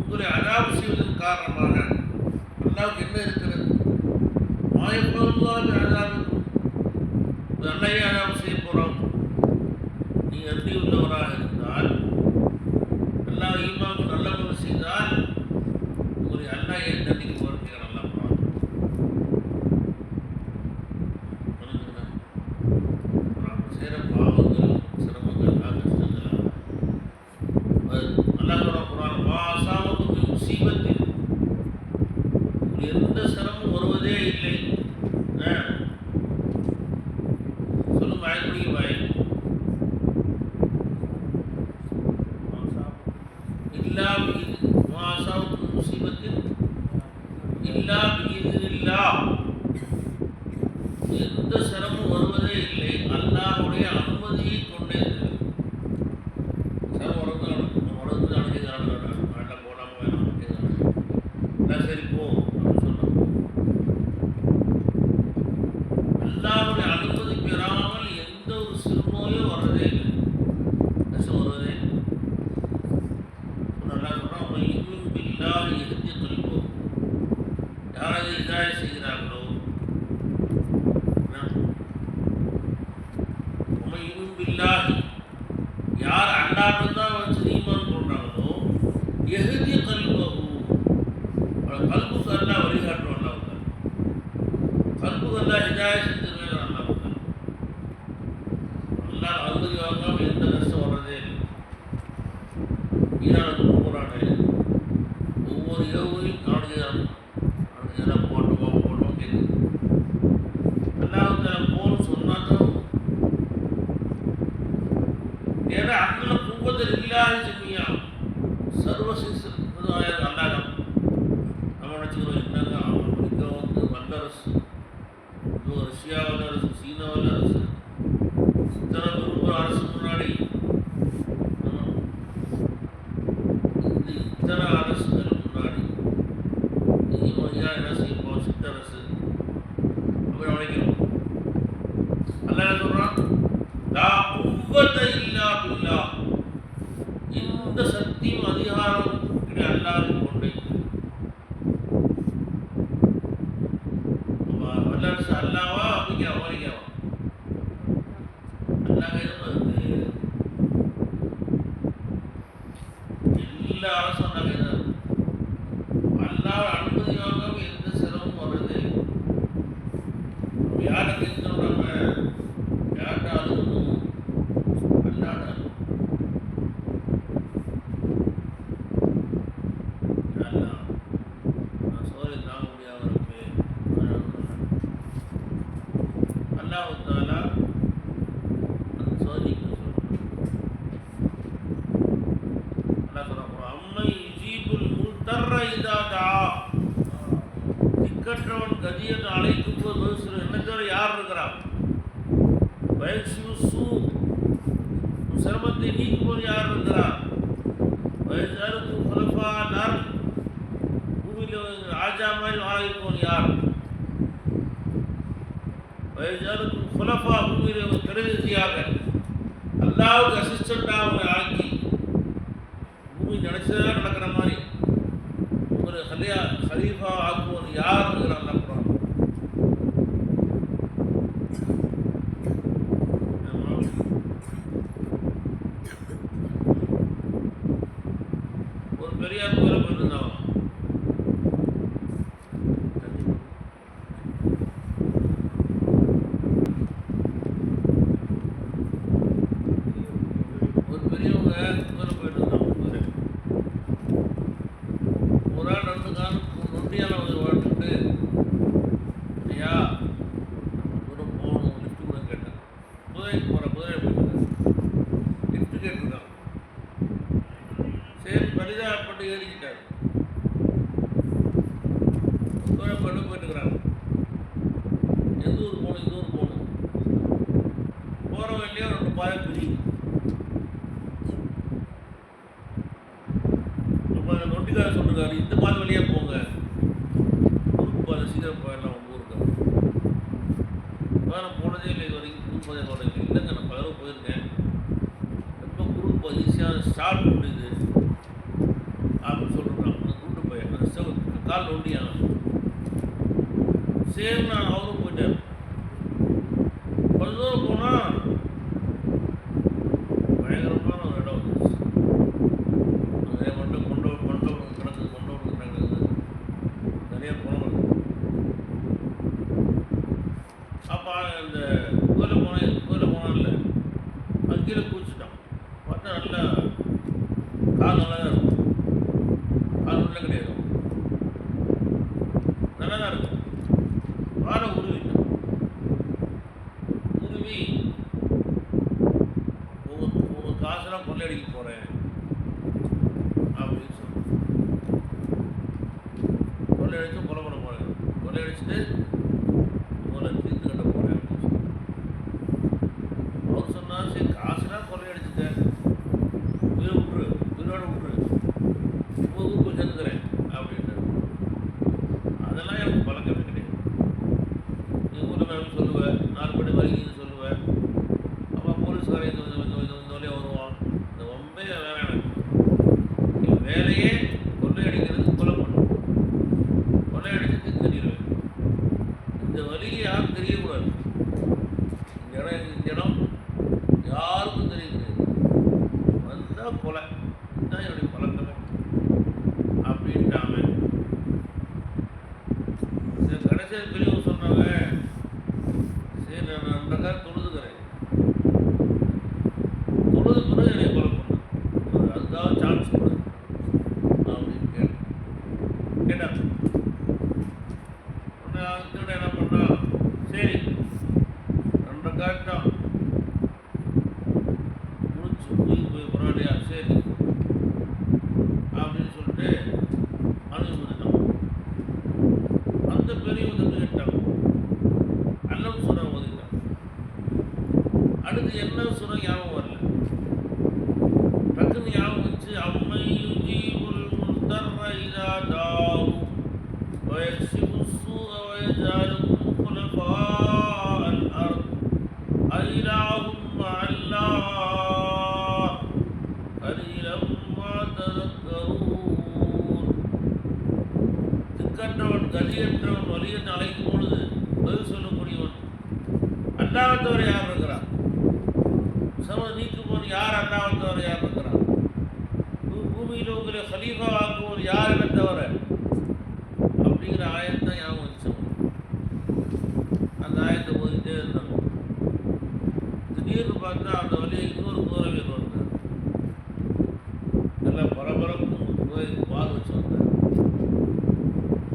உங்களை அதாபு செய்வதன் காரணமாக அல்லாவுக்கு என்ன இருக்கிறது? நல்லையே அதாபு செய்ய போறோம். நீ அருதி உள்ளவராக இருந்தால், அல்லாஹ் ஈமானுக்கு நல்ல முறை செய்தால் ஒரு அல்லாஹ் ஏன் தண்டிக்க போறீங்க? நல்லா சேர பாவங்கள், சிரமங்கள், கஷ்டங்கள் நல்லா சொல்றான். மாசாமத்துக்கு முசீபத்தில் எந்த சிரமம் வருவதே இல்லை. சொல்லும் வாய்ப்புடைய வாய் இல்லா மாசாமத்துக்கு முசீபத்தில் இல்லா பிஇذنில்லா, எந்த சிரமம் வருவதே இல்லை அல்லாஹ்வுடைய அனுமதியை கொண்டே இருக்கிறது. சிரமம் உடம்பு அணுகிறாங்க, நாட்டில் போடாமல் வேணாம், சரி போ அப்படின்னு சொன்னோம். அல்லாஹ்வுடைய அனுமதி பெறாமல் எந்த ஒரு சிறுநோயோ வர்றதே இல்லை, கஷ்டம் வருவதே இல்லை. நல்லா சொல்கிறோம், அவன் இன்னும் பில்லாஹ் எதிர்த்து தொழிப்போம். யாராவது இதாய செய்கிறார்களோ, இன்னும் பில்லாஹ் யார் அல்லாஹ் தான் வச்சு ஈமான் கொள்றாங்களோ, எஹ்தி கல்பஹு, கல்புக்கு அல்லாஹ் வழிகாட்டுவான். கல்புக்கு அல்லாஹ் ஹிதாயத் செஞ்சிருவேன். அல்லாஹ் அனுமதி வாங்காமல் எந்த கஷ்டம் வர்றதே இல்லை. ஈரானுக்கு போகிறானே, ஒவ்வொரு இரவுலையும் அவனுக்கு போட்டோம் கேட்குது. அல்லாஹ் போன்னு சொன்னா தான், ஏன்னா அங்கே குவத்தில் இல்லாத ஜமியா சர்வசிஸ்தாய அல்லாஹ். நம்ம நினச்சிக்கிறோம் என்னங்க அமெரிக்கா வல்லரசு, ரஷ்யா வல்லரசு, சீனா வல்லரசு, இத்தனை பெரும் அரசு முன்னாடி இத்தனை அரசுகள் முன்னாடி என்ன செய்யப்போம்? சித்தரசு அப்படி நினைக்கிறோம். அல்லாஹ் என்ன சொல்றான்? லா குவத்த இல்லா பில்லாஹ், எந்த சக்தியும் அதிகாரம் அல்லாஹ்வை கொண்டே. வல்லரசு அல்லாவா அமெரிக்காவா? அல்லாஹ் எல்லா அரசும் அல்லாஹ் அல்லாஹ் அனுமதி வாங்காம எந்த சிரமம் வர்றது. யாரை கேட்கிறோம்? நம்ம யார்கிட்ட அழுகணும்? அல்லாட சோதனை தாங்க முடியாத அல்லாஹ் தாலா அந்த சோதனைக்கு திக்கற்றவன் கதியன் அழைக்கும் போது என்ன தவிர யார் இருக்கிறான்? சிரமத்தை நீக்கும் போது யார் இருக்கிறார்? பூமியில் பூமியில் ராஜா மாதிரி வாழ இருக்கவன் யார்? வயசாருக்கும் குலஃபா பூமியில் பிரதிநிதியாக அல்லாவுக்கு அசிஸ்டண்டாக அவங்களை ஆக்கி பூமி நினைச்சதாக நடக்கிற மாதிரி உங்களை ஹலீஃபா ஆக்குவன் யாருங்கிற அந்த குரான். ஒரு பெரியார் கோயில போயிட்டு இருந்தாங்க. ஒரு பெரியவங்க கோயில போயிட்டு இருந்தாங்க. ஒரு நாள் 2 காலம் நொண்டியான வாழ்ந்துட்டு, ஐயா தூரம் போகணும், லிஃப்ட் கூட கேட்டேன். குதிரைக்கு குதிரை போயிட்டு லிஃப்ட் கேட்டுருக்கான். சரி பரிதாபப்பட்டு ஏறிக்கிட்டார். குதிரை போயிட்டுக்கிறாங்க. எந்த ஊர் போகணும், இந்த ஊர் போகணும். போகிற வழியிலேயே 2 பாயம் பிரியும். அப்போ நொண்டிக்கார சொல்லிருக்காரு, இந்த பாதை வழியாக போங்க, ஊருக்கு பாதை சீக்கிரம் போயிடலாம் உங்கள் ஊருக்கு. நான் போனதே இல்லை இது வரைக்கும், குறுக்கு பாதை போனது இல்லைங்க. நான் பல தடவை போயிருக்கேன். ரொம்ப குறுக்கு பாதை ஈஸியாக ஸ்டார்ட் முடியுது அப்படின்னு சொல்லிருக்கான். அந்த கூட்டு பையன் அந்த கால் நொண்டியான. சரி நான் அவரும் போயிட்டார். கொஞ்ச தூரம் போனால் பயங்கரமான ஒரு இடம் வந்துச்சு. நிறைய கொண்டவனுக்கு கிடக்குது, கொண்டவனுக்கு கிடக்குது, நிறைய பணம் வருது. அப்போ இந்த கோயில போனான்ல, அது கீழே குதிச்சுட்டான். பார்த்தா நல்லா கால் நல்லா தான் இருக்கும். கால் உள்ள கிடையாது, நல்லா தான் இருக்கும். காலை உருவிட்டான். உருவி உங்கள் காசெல்லாம் கொள்ளையடிக்க போகிறேன் அப்படின்னு சொல்லி கொள்ளையடிச்சு கொலை பண்ண போகிறேன், கொள்ளையடிச்சுட்டு உங்களை தீர்த்து கட்ட போகிறேன் அப்படின்னு சொல்லி அவர் சொன்னால், சரி காசுலாம் கொள்ளையடிச்சுட்டேன், உயிரோடு விட்டுரு, ஊருக்கு சேர்ந்துக்கிறேன் அப்படின்ட்டு. அதெல்லாம் எனக்கு பழக்கமே கிடையாது. நீ ஊரில் போய் சொல்லுவேன், 4 மணி வரைக்கும் சொல்லுவேன். அப்போ போலீஸ்காரன் இந்த வழியாக வருவான். இந்த ரொம்ப வேலை எனக்கு. என் வேலையே கொள்ளையடிக்கிறது, கொலை பண்ணும், கொள்ளையடிச்சு தெரியுவேன். இந்த வழியை யாரும் தெரியக்கூடாது. இந்த இடம் யாருக்கும் தெரியுது. வந்தால் கொலை, இதுதான் என்னுடைய பழக்கமே அப்படின்ட்டாங்க. சரி கடைசியாக பெரியவங்க சொன்னாங்க, சரி நான் 2 கால் தொழுதுக்கிறேன், தொழுது பிறகு என்னை கொலை பண்ணேன், அதுக்காக சான்ஸ் கொடு அப்படின்னு கேட்டாங்க. உடனே அதுக்கிட்ட என்ன பண்ணா, சரி 2 கால் தான் முடிச்சு போய் போராடியா, சரி அப்படின்னு சொல்லிட்டு அனுமதிட்டான். அந்த பெரியவங்க கேட்டாங்க, அல்லம் சுர ஓதிட்டான். அடுத்து என்ன சுர ஞாபகம் வரல. டக்குன்னு ஞாபகம் வச்சு, அம்மை யுஜீபுல் முல்தர்ர இதா தாவு வயக்ஷிபு ஸூஅ வயஜஅலுக்கும் குலஃபாஅல் அர்த் அஇலாஹும் மஅல்லாஹ் கலீலம் மா ததக்கரூன். திக்கற்றவன், கதியற்றவன், வலியன் அழைக்கும் பொழுது பதில் சொல்லக்கூடியவன் அல்லாஹ்வை தவிர யார் இருக்கிறார்? நீக்குவோன் யார்? அல்லாஹ்வை தவிர யார் இருக்கிறார்? பூமியில் உங்களை ஹலீஃபா ஆக்குவோர் யார் என தவிர அப்படிங்கிற ஆயத்தான் ஞாபகம் வச்சோம். அந்த ஆயத்தை போயிட்டே இருந்தாங்க. திடீர்னு பார்த்தா அந்த வழியை இன்னொரு குதிரை வந்தார். நல்லா பரபரப்பு குதிரைக்கு பால் வச்சு வந்தார்.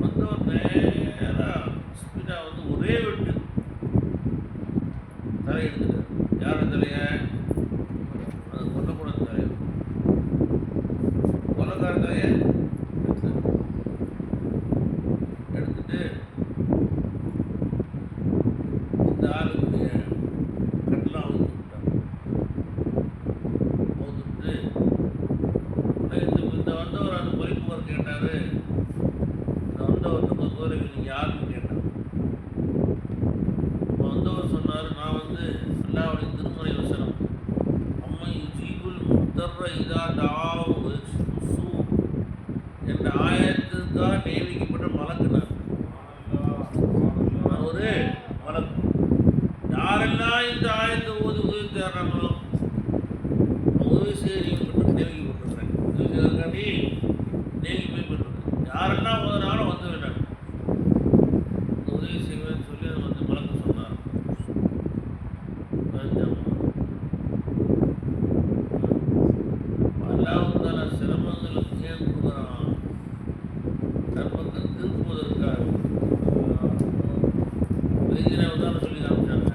வந்தவர் நேராக ஸ்பீடாக வந்து ஒரே வெட்டு தலை எடுத்துட்டார். யார் தலைய? அது கொல்லக்கூட தலைய, கொல்லக்கார தலைய எடுத்துட்டு இந்த ஆளுடைய கட்டெல்லாம் அவுத்துட்டார். அவுத்துட்டு இந்த வந்தவர் அந்த பொறிப்புவர் கேட்டார், வந்தவர்கிட்ட குதிரை நீங்கள் யாருன்னு கேட்டான். வந்தவர் சொன்னார், நான் வந்து அல்லாஹ்வுடைய திருமறை வசனம் அம்மை யுஜீபுல் முத்தர்ர இதா தாவு என்ற ஆயத்திற்காக நியமிக்கப்பட்ட மலக்கு. நான் ஒரு மலக்கு. யாரெல்லாம் இந்த ஆயத்தை ஓதி உதவி தேடுறாங்களோ உதவி செய்ய நியமிக்கப்பட்டிருக்கிறேன். உதவி செய்வதற்காண்டி நியமிக்கப்பட்டிருக்கேன். யாரெல்லாம் ஓதுனாலும் வந்து விடாங்க உதவி செய்வேன்னு சொல்லி வந்து மலக்கு சொன்னார். அல்லாஹ்வுத்தாலா சிரமங்களுக்கு ஏன் கொடுக்குறான்? தர்மத்தை திருப்புவதற்காக. உதாரணம் சொல்லி காமிச்சாங்க.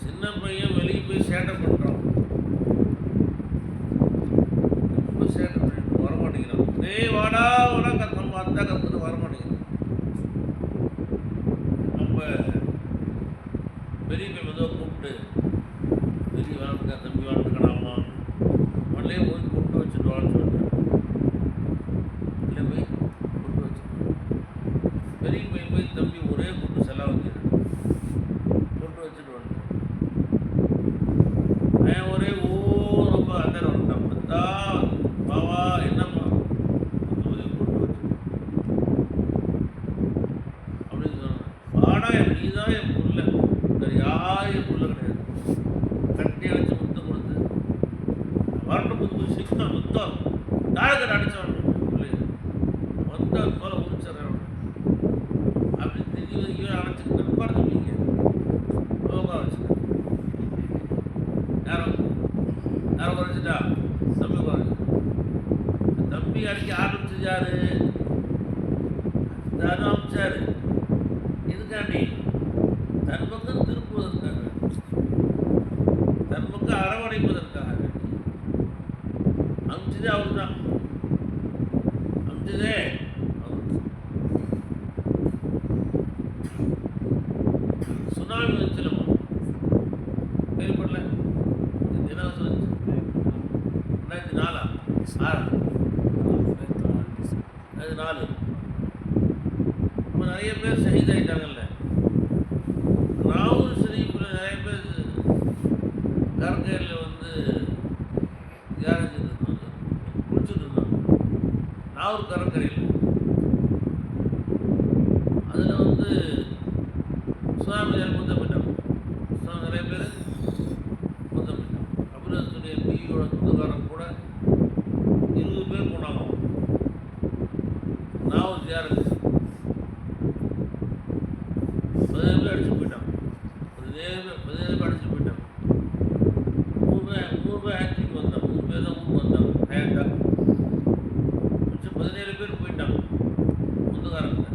சின்ன பையன் வெளியே போய் சேட்டை பண்ணுறான். ரொம்ப சேட்டை பண்ணிட்டு வரமாட்டேங்கிறான். வாடா வாடா நம்ம அத்தா கத்துட்டு வரமாட்டேங்கிறான். நம்ம பெரிய பையன் ஏதோ கூப்பிட்டு பெரிய வாழ்க்கை தம்பி வாழ்ந்துக்கலாமா மல்லையே போய் கூப்பிட்டு வச்சுட்டு வாழ்ந்து சொல்லிட்டேன். இல்லை போய் கூப்பிட்டு வச்சுட்டு பெரிய பையன் போய் தம்பி ஒரே கூட்டு செலவு வைக்கிறேன் கூப்பிட்டு வச்சுட்டு வந்துட்டேன். ஒரே ரொம்ப அண்ணன் வந்துட்டான். பார்த்தா பாவா என்னம்மா கூப்பிட்டு வச்சு அப்படின்னு சொன்னேன். ஆனா நீ தான் என் புள்ள, வேறு யாரும் என் புள்ள கிடையாது. கட்டி அடிச்சு முத்து கொடுத்து வரட்டு புது சிக்கல் முத்தம் தாழக்கடை அடிச்சான் வந்த போல உரிச்சிடறேன். அப்படி திடீர் அடைச்சிக்கிட்டு படுத்துப்பீங்க வச்சுட்டேன். யாரும் யாரும் குறைச்சிட்டா தம்பி குறைச்சி. தம்பி அடிக்க ஆரம்பிச்சாரு. அமைச்சாரு இதுக்காண்டி தன் பக்கம் திருப்புவதற்காக, தன் பக்கம் அரவணைப்பதற்காக அமைச்சதே அவரு தான். அமைச்சதே சுனாமி வந்துச்சுலமா கேள்விப்படல? தினம் 2004 2004 நம்ம நிறைய பேர் ஷஹீதாயிட்டாங்கல்ல. நாவூர் ஷரீஃபில் நிறைய பேர் கரங்கையில் வந்து தியானம் செஞ்சுருந்தாங்க, குளிச்சுட்டு இருந்தாங்க நாவூர் கரங்கரையில். அதில் வந்து சுனாமியார் முத்த போயிட்டாங்க. நிறைய பேர் முத்த போயிட்டாங்க. அபிரத்துடைய பியோட சொந்தக்காரன் கூட 20 பேர் போனாங்க நாவூர் தியானம். 17 பேர் அடிச்சு போயிட்டான். 17 பேர் அடிச்சு போயிட்டான். 3 பேர் ஆக்டிங் வந்தான். 3 பேர் தான் ஊருக்கு வந்தாங்க ஹேண்டா. 17 பேர் போயிட்டாங்க சொந்தக்காரங்க.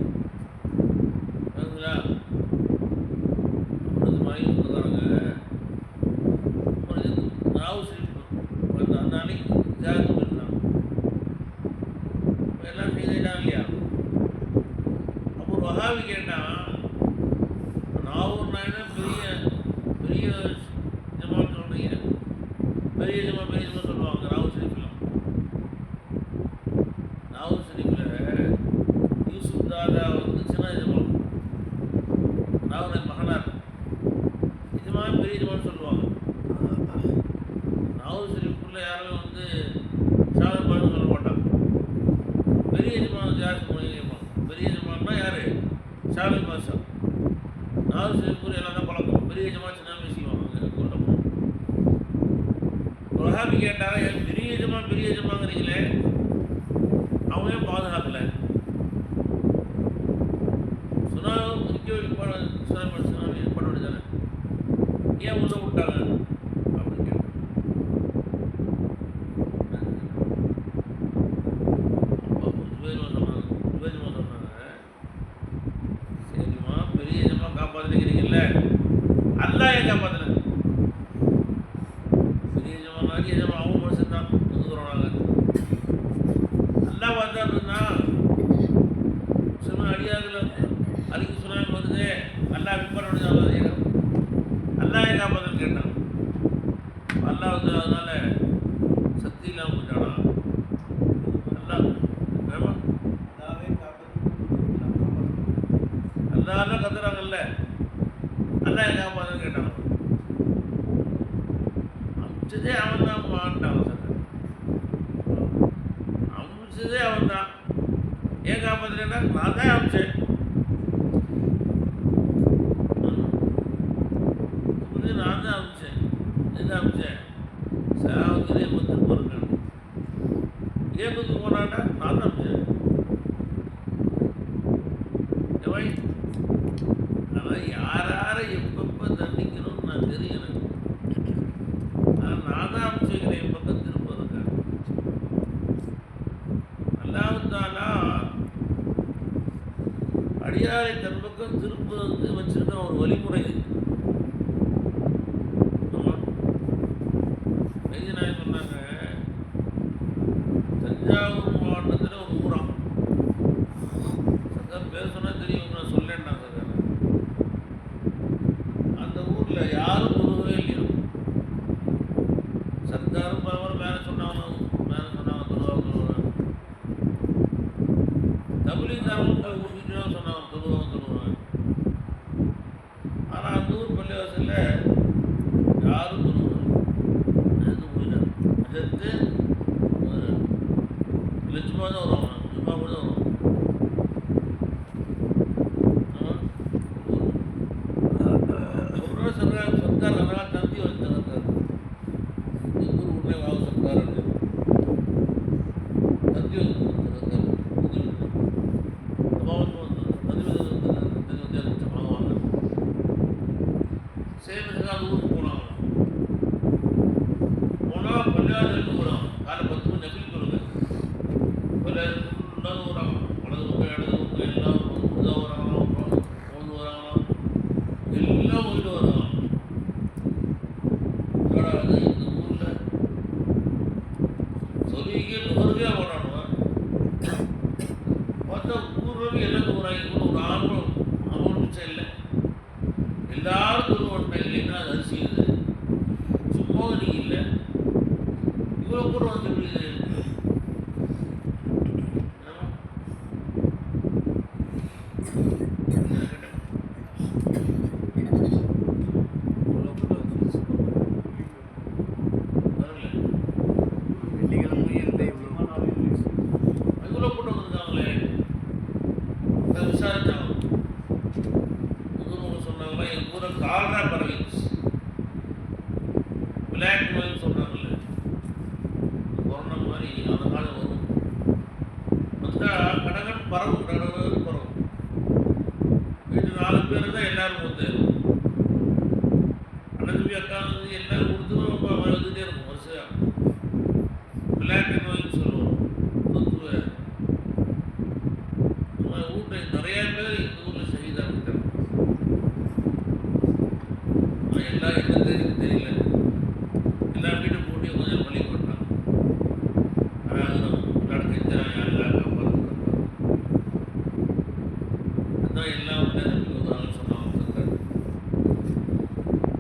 அதுங்களா அது மாதிரி சொந்தக்காரங்க நாவூர் ஷரீஃப் அந்த அன்னைக்கு தியாகத்து போயிருந்தாங்க. எல்லாம் செய்தாங்க இல்லையா? அப்போ ஒரு வஹாபி கேட்டான், நாவூர் நாயனா பெரிய பெரிய ஜமாத் சொல்கிறீங்க, பெரிய ஜமா சொல்லுவாங்க நாவூர் ஷரீஃபில். நாவூர் ஷரீஃபில் யூசுப் தாதா வந்து சின்ன ஜமாத், நாவூர் மகனார் நிஜமா பெரிய ஜமான்னு சொல்லுவாங்க. நாவூர் ஷரீஃபுக்குள்ள யாரும் வந்து சாதப்பாடுன்னு சொல்ல மாட்டாங்க. பெரிய ஜமான் யாருக்கு மொழிமா? பெரிய ஜமான்னா யார்? ஷாபி பாஷா. நாவூர் ஷரீஃபுக்குள்ள எல்லாம் தான் பழக்கம். பெரிய ஜமான் சின்ன பேசிக்குவாங்க. வஹாபி கேட்டாங்க, பெரிய ஜமாங்கிறீங்களே அவங்க ஏன் பாதுகாக்கலை? சுனாமி சுனாமி ஏற்பட வேண்டியதானே, ஏன் உள்ள விட்டாங்க அப்படின்னு கேட்டாங்க. சொன்னாங்க, சரிம்மா பெரிய ஜமா காப்பாற்றுறீங்கல்ல, அல்லாஹ் ஏன் காப்பாற்றுன? பெரிய ஜமானாக்கி ஜமா அவங்க மனுஷன் தான் வந்துக்கிறோம். நாங்கள் அல்லாஹ் பார்த்தாருன்னா முஸ்லிம் அடியார்கள் அதுக்கு சுனாமி வருது, அல்லாஹ் விற்பனை வேண்டியது அல்லாஹ் ஏன் காப்பாற்றுன்னு கேட்டான். அல்லாஹ் வந்து அதனால சக்தி இல்லாமல் போயிட்டானா? அல்லாஹ் அமிச்சதே அவன் தான். ஏன் காப்பாற்றலைன்னா நான் தான் அமிச்சேன். நான் தான் அமிச்சேன். என்ன அமிச்சேன்? சாவுக்கிறே வந்து பொருட்கள் ஏப்புக்கு போனாண்டா நான் தான் அமிச்சேன். ஆனால் யாரை எப்பப்போ தண்டிக்கணும்னு நான் தெரியும் எனக்கு. நான் தான் அமிச்சு வைக்கிறேன் என் பக்கம் திருப்பதுக்கு. அல்லாஹ்தாலா அடியாரை தன் பக்கம் திருப்பதுக்கு வச்சிருக்க ஒரு வழிமுறை இது. சொன்னாங்க தஞ்சாவூர் மாவட்டத்தில் ஒரு ஊராம். சர்க்கார் பேர் சொன்னால் தெரியும், நான் சொல்லேன்னா சர்க்கார். அந்த ஊரில் யாரும் தொழுகவே இல்லையா. சர்க்காரும் பரவாயில்ல மேலே சொன்னாங்க தொழுவாங்க. தபிலீக்தாரமும் போய் ஊட்டிட்டு சொன்னாங்க தொழுவாங்க. ஆனால் அந்த ஊர் பள்ளிவாசலில் யாரும் தொழுவாங்க. எடுத்து ஒரு லட்சமாக தான் வருவாங்க, சும்மா கூட தான் வருவாங்க. சர்க்கார் நல்லா தந்தி வந்து சர்க்கார் எங்கள் ஊர் உடனே வாங்க சர்க்கார் தந்தி வந்து சர்க்கார் வாங்குவாங்க. சேமிச்சு அந்த ஊருக்கு போனாங்க. போனால் பள்ளியாளர்களுக்கு வரும். காலை 10 மணி நெபில் கொடுங்க. பள்ளியாளர்கள் வராங்க. வலது பக்கம் இடது பக்கம் எல்லாம் புதுதாக வராங்களாம், போது வராங்களாம், எல்லாம் போயிட்டு வராங்க. அது இந்த ஊரில் சொல்லிக்கே நுகர்வே ஓடாடுவேன். பார்த்தா ஊர்வலி எல்லாம் நுகராங்க. ஒரு ஆம்பளம் மிச்சம் இல்லை. எல்லாரும் சொல்லுவாங்க இல்லைன்னா அது அரிசி இது சும்மா நீங்கள் இல்லை இவ்வளோ கூட வந்து இவ்வளோ கூட வந்துருக்காங்களே. விசாரிச்சாங்க. புதுமுக சொன்னாங்களா என் ஊரை கால்ரா பரவிச்சு. பிளாக் நோய்னு சொல்கிறாங்கல்ல, கொரோனா மாதிரி அந்த காலம் வரும். வந்தால் கடகன் பரவும், கடகன் பரவும். வீட்டு 4 பேர் தான் எல்லாரும் வந்து அண்ணன் அக்கா வந்து எல்லாரும் கொடுத்து வந்துகிட்டே இருக்கும் வருஷம். பிளாக் நோய்னு சொல்லுவோம். வீட்டை நிறையா பேர் இந்த ஊரில் செய்தாக விட்டாங்க. எல்லாம் என்ன தெரியல. எல்லா வீடும் போட்டு கொஞ்சம் வழி பண்ணாங்க. நடக்கிச்சான் எல்லாம் காப்பாற்ற அதான் எல்லாம் சொன்னாங்க.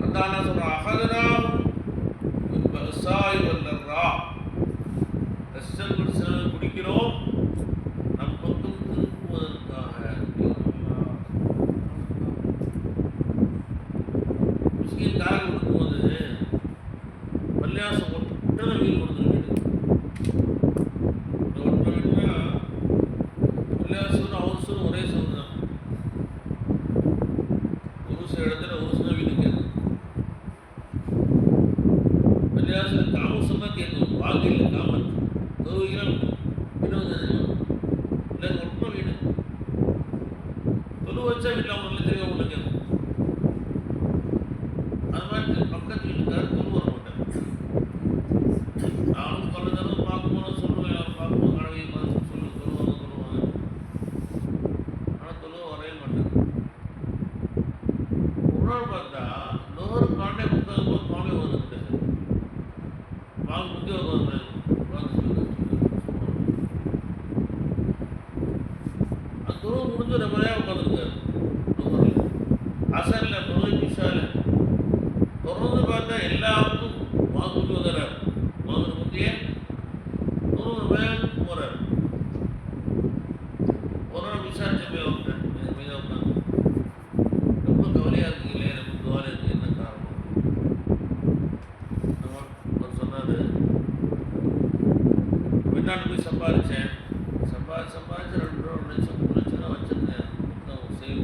அதான் சொல்கிறேன் அகதனா சாய் வல்லரா கஷ்டங்கள் சில குடிக்கிறோம் நம் பக்கம் திருப்புவதற்காக. முஸ்லீம் கார் கொடுக்கும்போது பள்ளியாசம் ஒட்டனை வீடு கொடுத்துருக்கு. வீடு ஒட்டனை வீடுனா பள்ளியாசம் ஹவுஸும் ஒரே சவுது தான். ஒரு சில இடத்துல ஒரு சில வீடு கேட்குது. பள்ளியாசம் தாமசம் தான் கேட்குது. வாங்கியில் காமத் தொழுகைகள் 20 இல்லை ஒட்டனை வீடு தொழு வச்சா வீட்டில் அவங்க தெரியும் உள்ள கேட்கும். அது மாதிரி பக்கத்து வீட்டுக்காரர் தொழு வர மாட்டாங்க. நானும் பல தடவை பார்க்கும்போது சொல்லுவேன், பார்க்கும்போது கடவை சொல்லுவாங்க. ஆனால் தொழுவ வரவே மாட்டாங்க. ஒரு நாள் பார்த்தா இன்னொரு காண்டே புத்தகம் காண்டே வந்துட்டு வாங்க முக்கிய அந்த தொழுவு முடிஞ்ச ரொம்ப நேரம் உட்காந்துருக்காரு. அசரில் தொழில் விஷால தொடர்ந்து பார்த்தா எல்லாருக்கும் வாங்குக்கு வந்துடுறார். வாங்குற முக்கிய ஒரு வேகத்துக்கு போகிறார். ஒரு நாள் விசாரிச்ச போய் உட்காந்து மீதாக உட்காந்து ரொம்ப கவலையாக இருக்கீங்களே, ரொம்ப கவலை இருக்குது, என்ன காரணம்? அவர் சொன்னார், வெளிநாட்டு போய் சம்பாதிச்சேன், சம்பாதிச்சு 2 ரூபா 1 லட்சம் 3 லட்சம் ரூபா வச்சிருந்தேன். மொத்தம் சேவ்.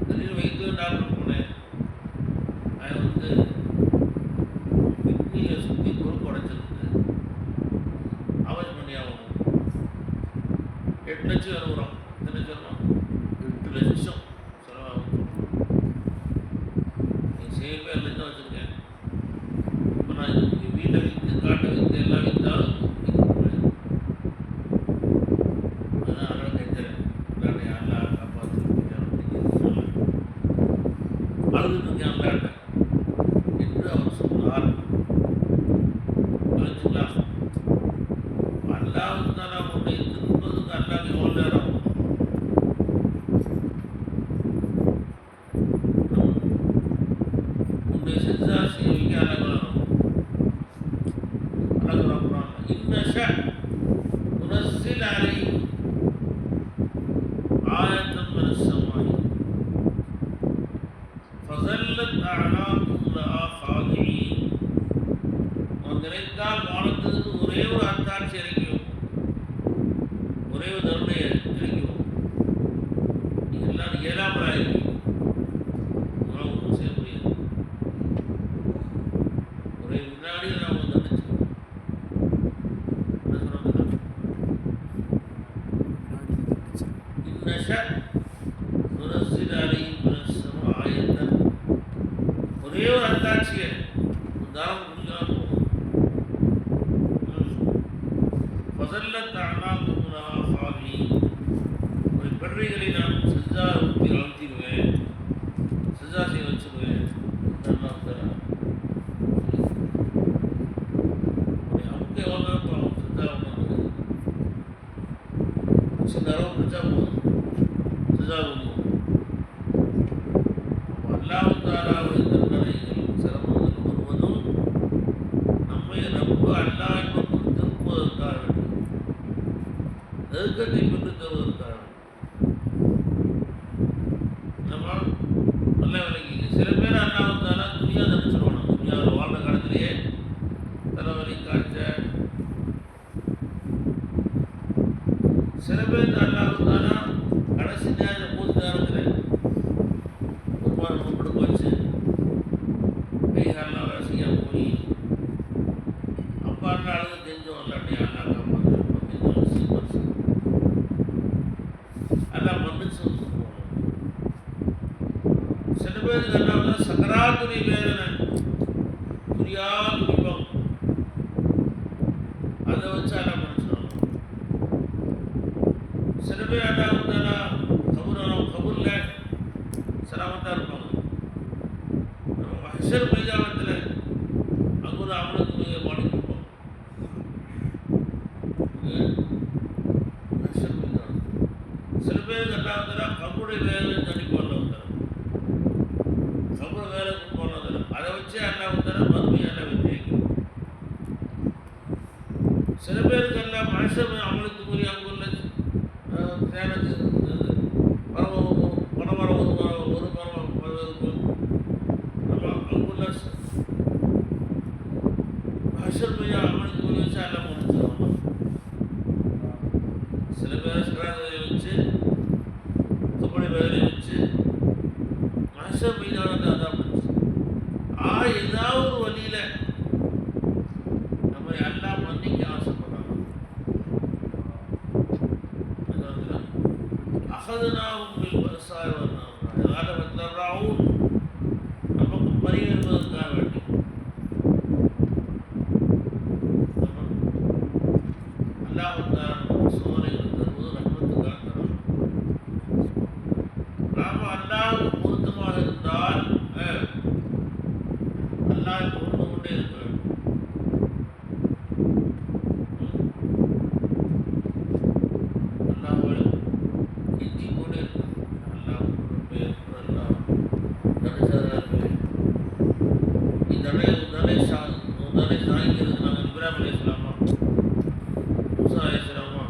திடீர்னு வைத்தியம் டாக்டர் போனேன். அவன் வந்து கிட்னியை சுற்றி கொழுப்பு உடைச்சிருக்கு. ஆவாஜ் பண்ணி ஆகணும். 8 லட்சம் அனுப்புகிறோம். எத்தனை சொல்லணும்? 8 லட்சம் செலவாகும். நீ சேவை 7 லட்சம் வச்சுருக்கேன். இப்போ நான் வீட்டை விற்று காட்டை விற்று எல்லாம் விற்றாலும் அதான் அதெல்லாம் கெஞ்சுறேன். நான் யாரெல்லாம் காப்பாற்றிருக்கேன் அழுதுட்டு அல்லாட்ட என்று அவர் சொன்னார். புரிஞ்சுக்கலாம். அல்லாவுக்கு தான் நாம் உன்னை திருப்பதுக்கு அல்லாவுக்கு எவ்வளோ நேரம் உன்னை செஞ்சா செய்விக்க அழகணும். இன்னஷா உனஸ்ஸில் அலைஹிம் ஆயத்தன் மினஸ் ஸமாஇ ஃபஸல்லத் அஅனாகுஹும் லஹா ஃபாதிஈன். அவன் நினைத்தால் வானத்திலிருந்து ஒரே ஒரு அத்தாட்சி இறக்கியும், ஒரே ஒரு தருணையை இறக்கியும், இதெல்லாம் ஏழாமலாயிருக்கும். உங்களால் ஒன்றும் செய்ய முடியாது. ஒரே வினாடியில் நாம் வந்து ஒரே ஒரு அத்தாட்சியை தானம் முடிஞ்சாலும் ஒரு பெண்மைகளை நான் சஜா ஊற்றி அழுத்திடுவேன், சஜா செய்ய வச்சுருவேன். நமக்கு எவ்வளோ நேரம் சஜா ஒன்று சின்ன அளவு பிடிச்சா போதும், சஜா ஒன்று. அல்லாஹ்வுடைய தண்டனைகள் சிரமங்கள் வருவதும் நம்மை ரொம்ப அல்லாஹ் பக்கம் திருப்புவதற்காக வேண்டும், நெருக்கத்தை பெற்று தருவதற்காக. நம்ம நல்ல விலைக்கு சில பேர் அல்லாஹ்வுத்தாலா துனியா தண்டிச்சிருவாங்க. துனியாவில் வாழ்ந்த காலத்திலேயே தலைவலி காய்ச்ச சில பேர் அல்லாஹ்வுத்தாலா கடைசி நேரம் மூணு நேரத்தில் படுக்க வச்சு கைகாலெலாம் வேலை செய்யாமல் போய் அப்பா அழுது தெரிஞ்சோம் இல்லாட்டி அல்லா காப்பாற்று எல்லாம் மன்னிச்சு சொல்லுவோம். சில பேருக்கு எல்லாம் சக்கராத்துடைய வேதனை புரியா துடிப்போம், அதை வச்சு எல்லாம் மன்னிச்சிடுவாங்க. சில பேர் எல்லாம் கபூரில் சலாமத்தாக இருப்பாங்க. மஹ்ஷர் மைதானத்தில் அங்கே ஒரு அமலுக்கு பாடிக்கிருப்போம். மஹ்ஷர் மைதானம் சில பேருக்கு எல்லாம் கபுடைய வேலை தனிப்பால் வந்தார், கபுர வேலை போனதில்லை. அதை வச்சு எல்லாம் வந்தார் மறுமையான வெற்றிக்கும். சில பேருக்கு எல்லாம் மஹ்ஷர் அமலுக்கு கூறி அங்கே உள்ள பணமரம் ஒரு மரம் மஹ்ஷர் மையா அமலுக்கு கூறி வச்சு எல்லாம் முடிச்சிருவாங்க. சில பேர் சிறாதையை வச்சு கபடி வேலையை வச்சு மஹ்ஷர் மைதானத்தை அதான் பண்ணுச்சு. ஏதாவது ஒரு வழியில் நம்ம எல்லாம் மன்னிக்க ஆசைப்படுறாங்க. அகதுனாவும் விவசாய வர்றாவும் நமக்கு பரிகரிப்பதற்காக வேண்டி அல்லாஹ் சோதனைகள் தருவது ரஹ்மத்துக்காக தரும். நாம் அல்லாஹ் பொருத்தமாக இருந்தால் அல்லாஹ் பொருந்து கொண்டே இருக்க வேண்டும். அல்லாஹ் கெஞ்சி கொண்டே இருக்க. அல்லாஹ் தடை சாய்க்கிறது நாங்கள் இப்ராஹிம் அலைஹிஸ்ஸலாமா மூசா அலைஹிஸ்ஸலாமா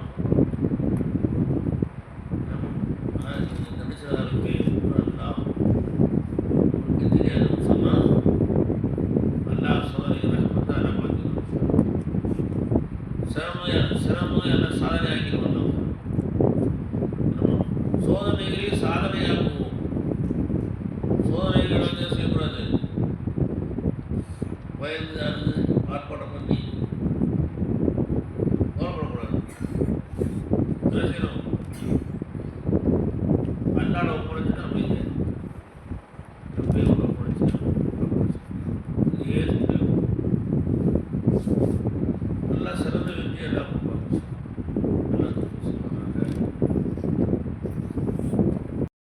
சிறந்த சாதனை ஆக்கிடுவோம்.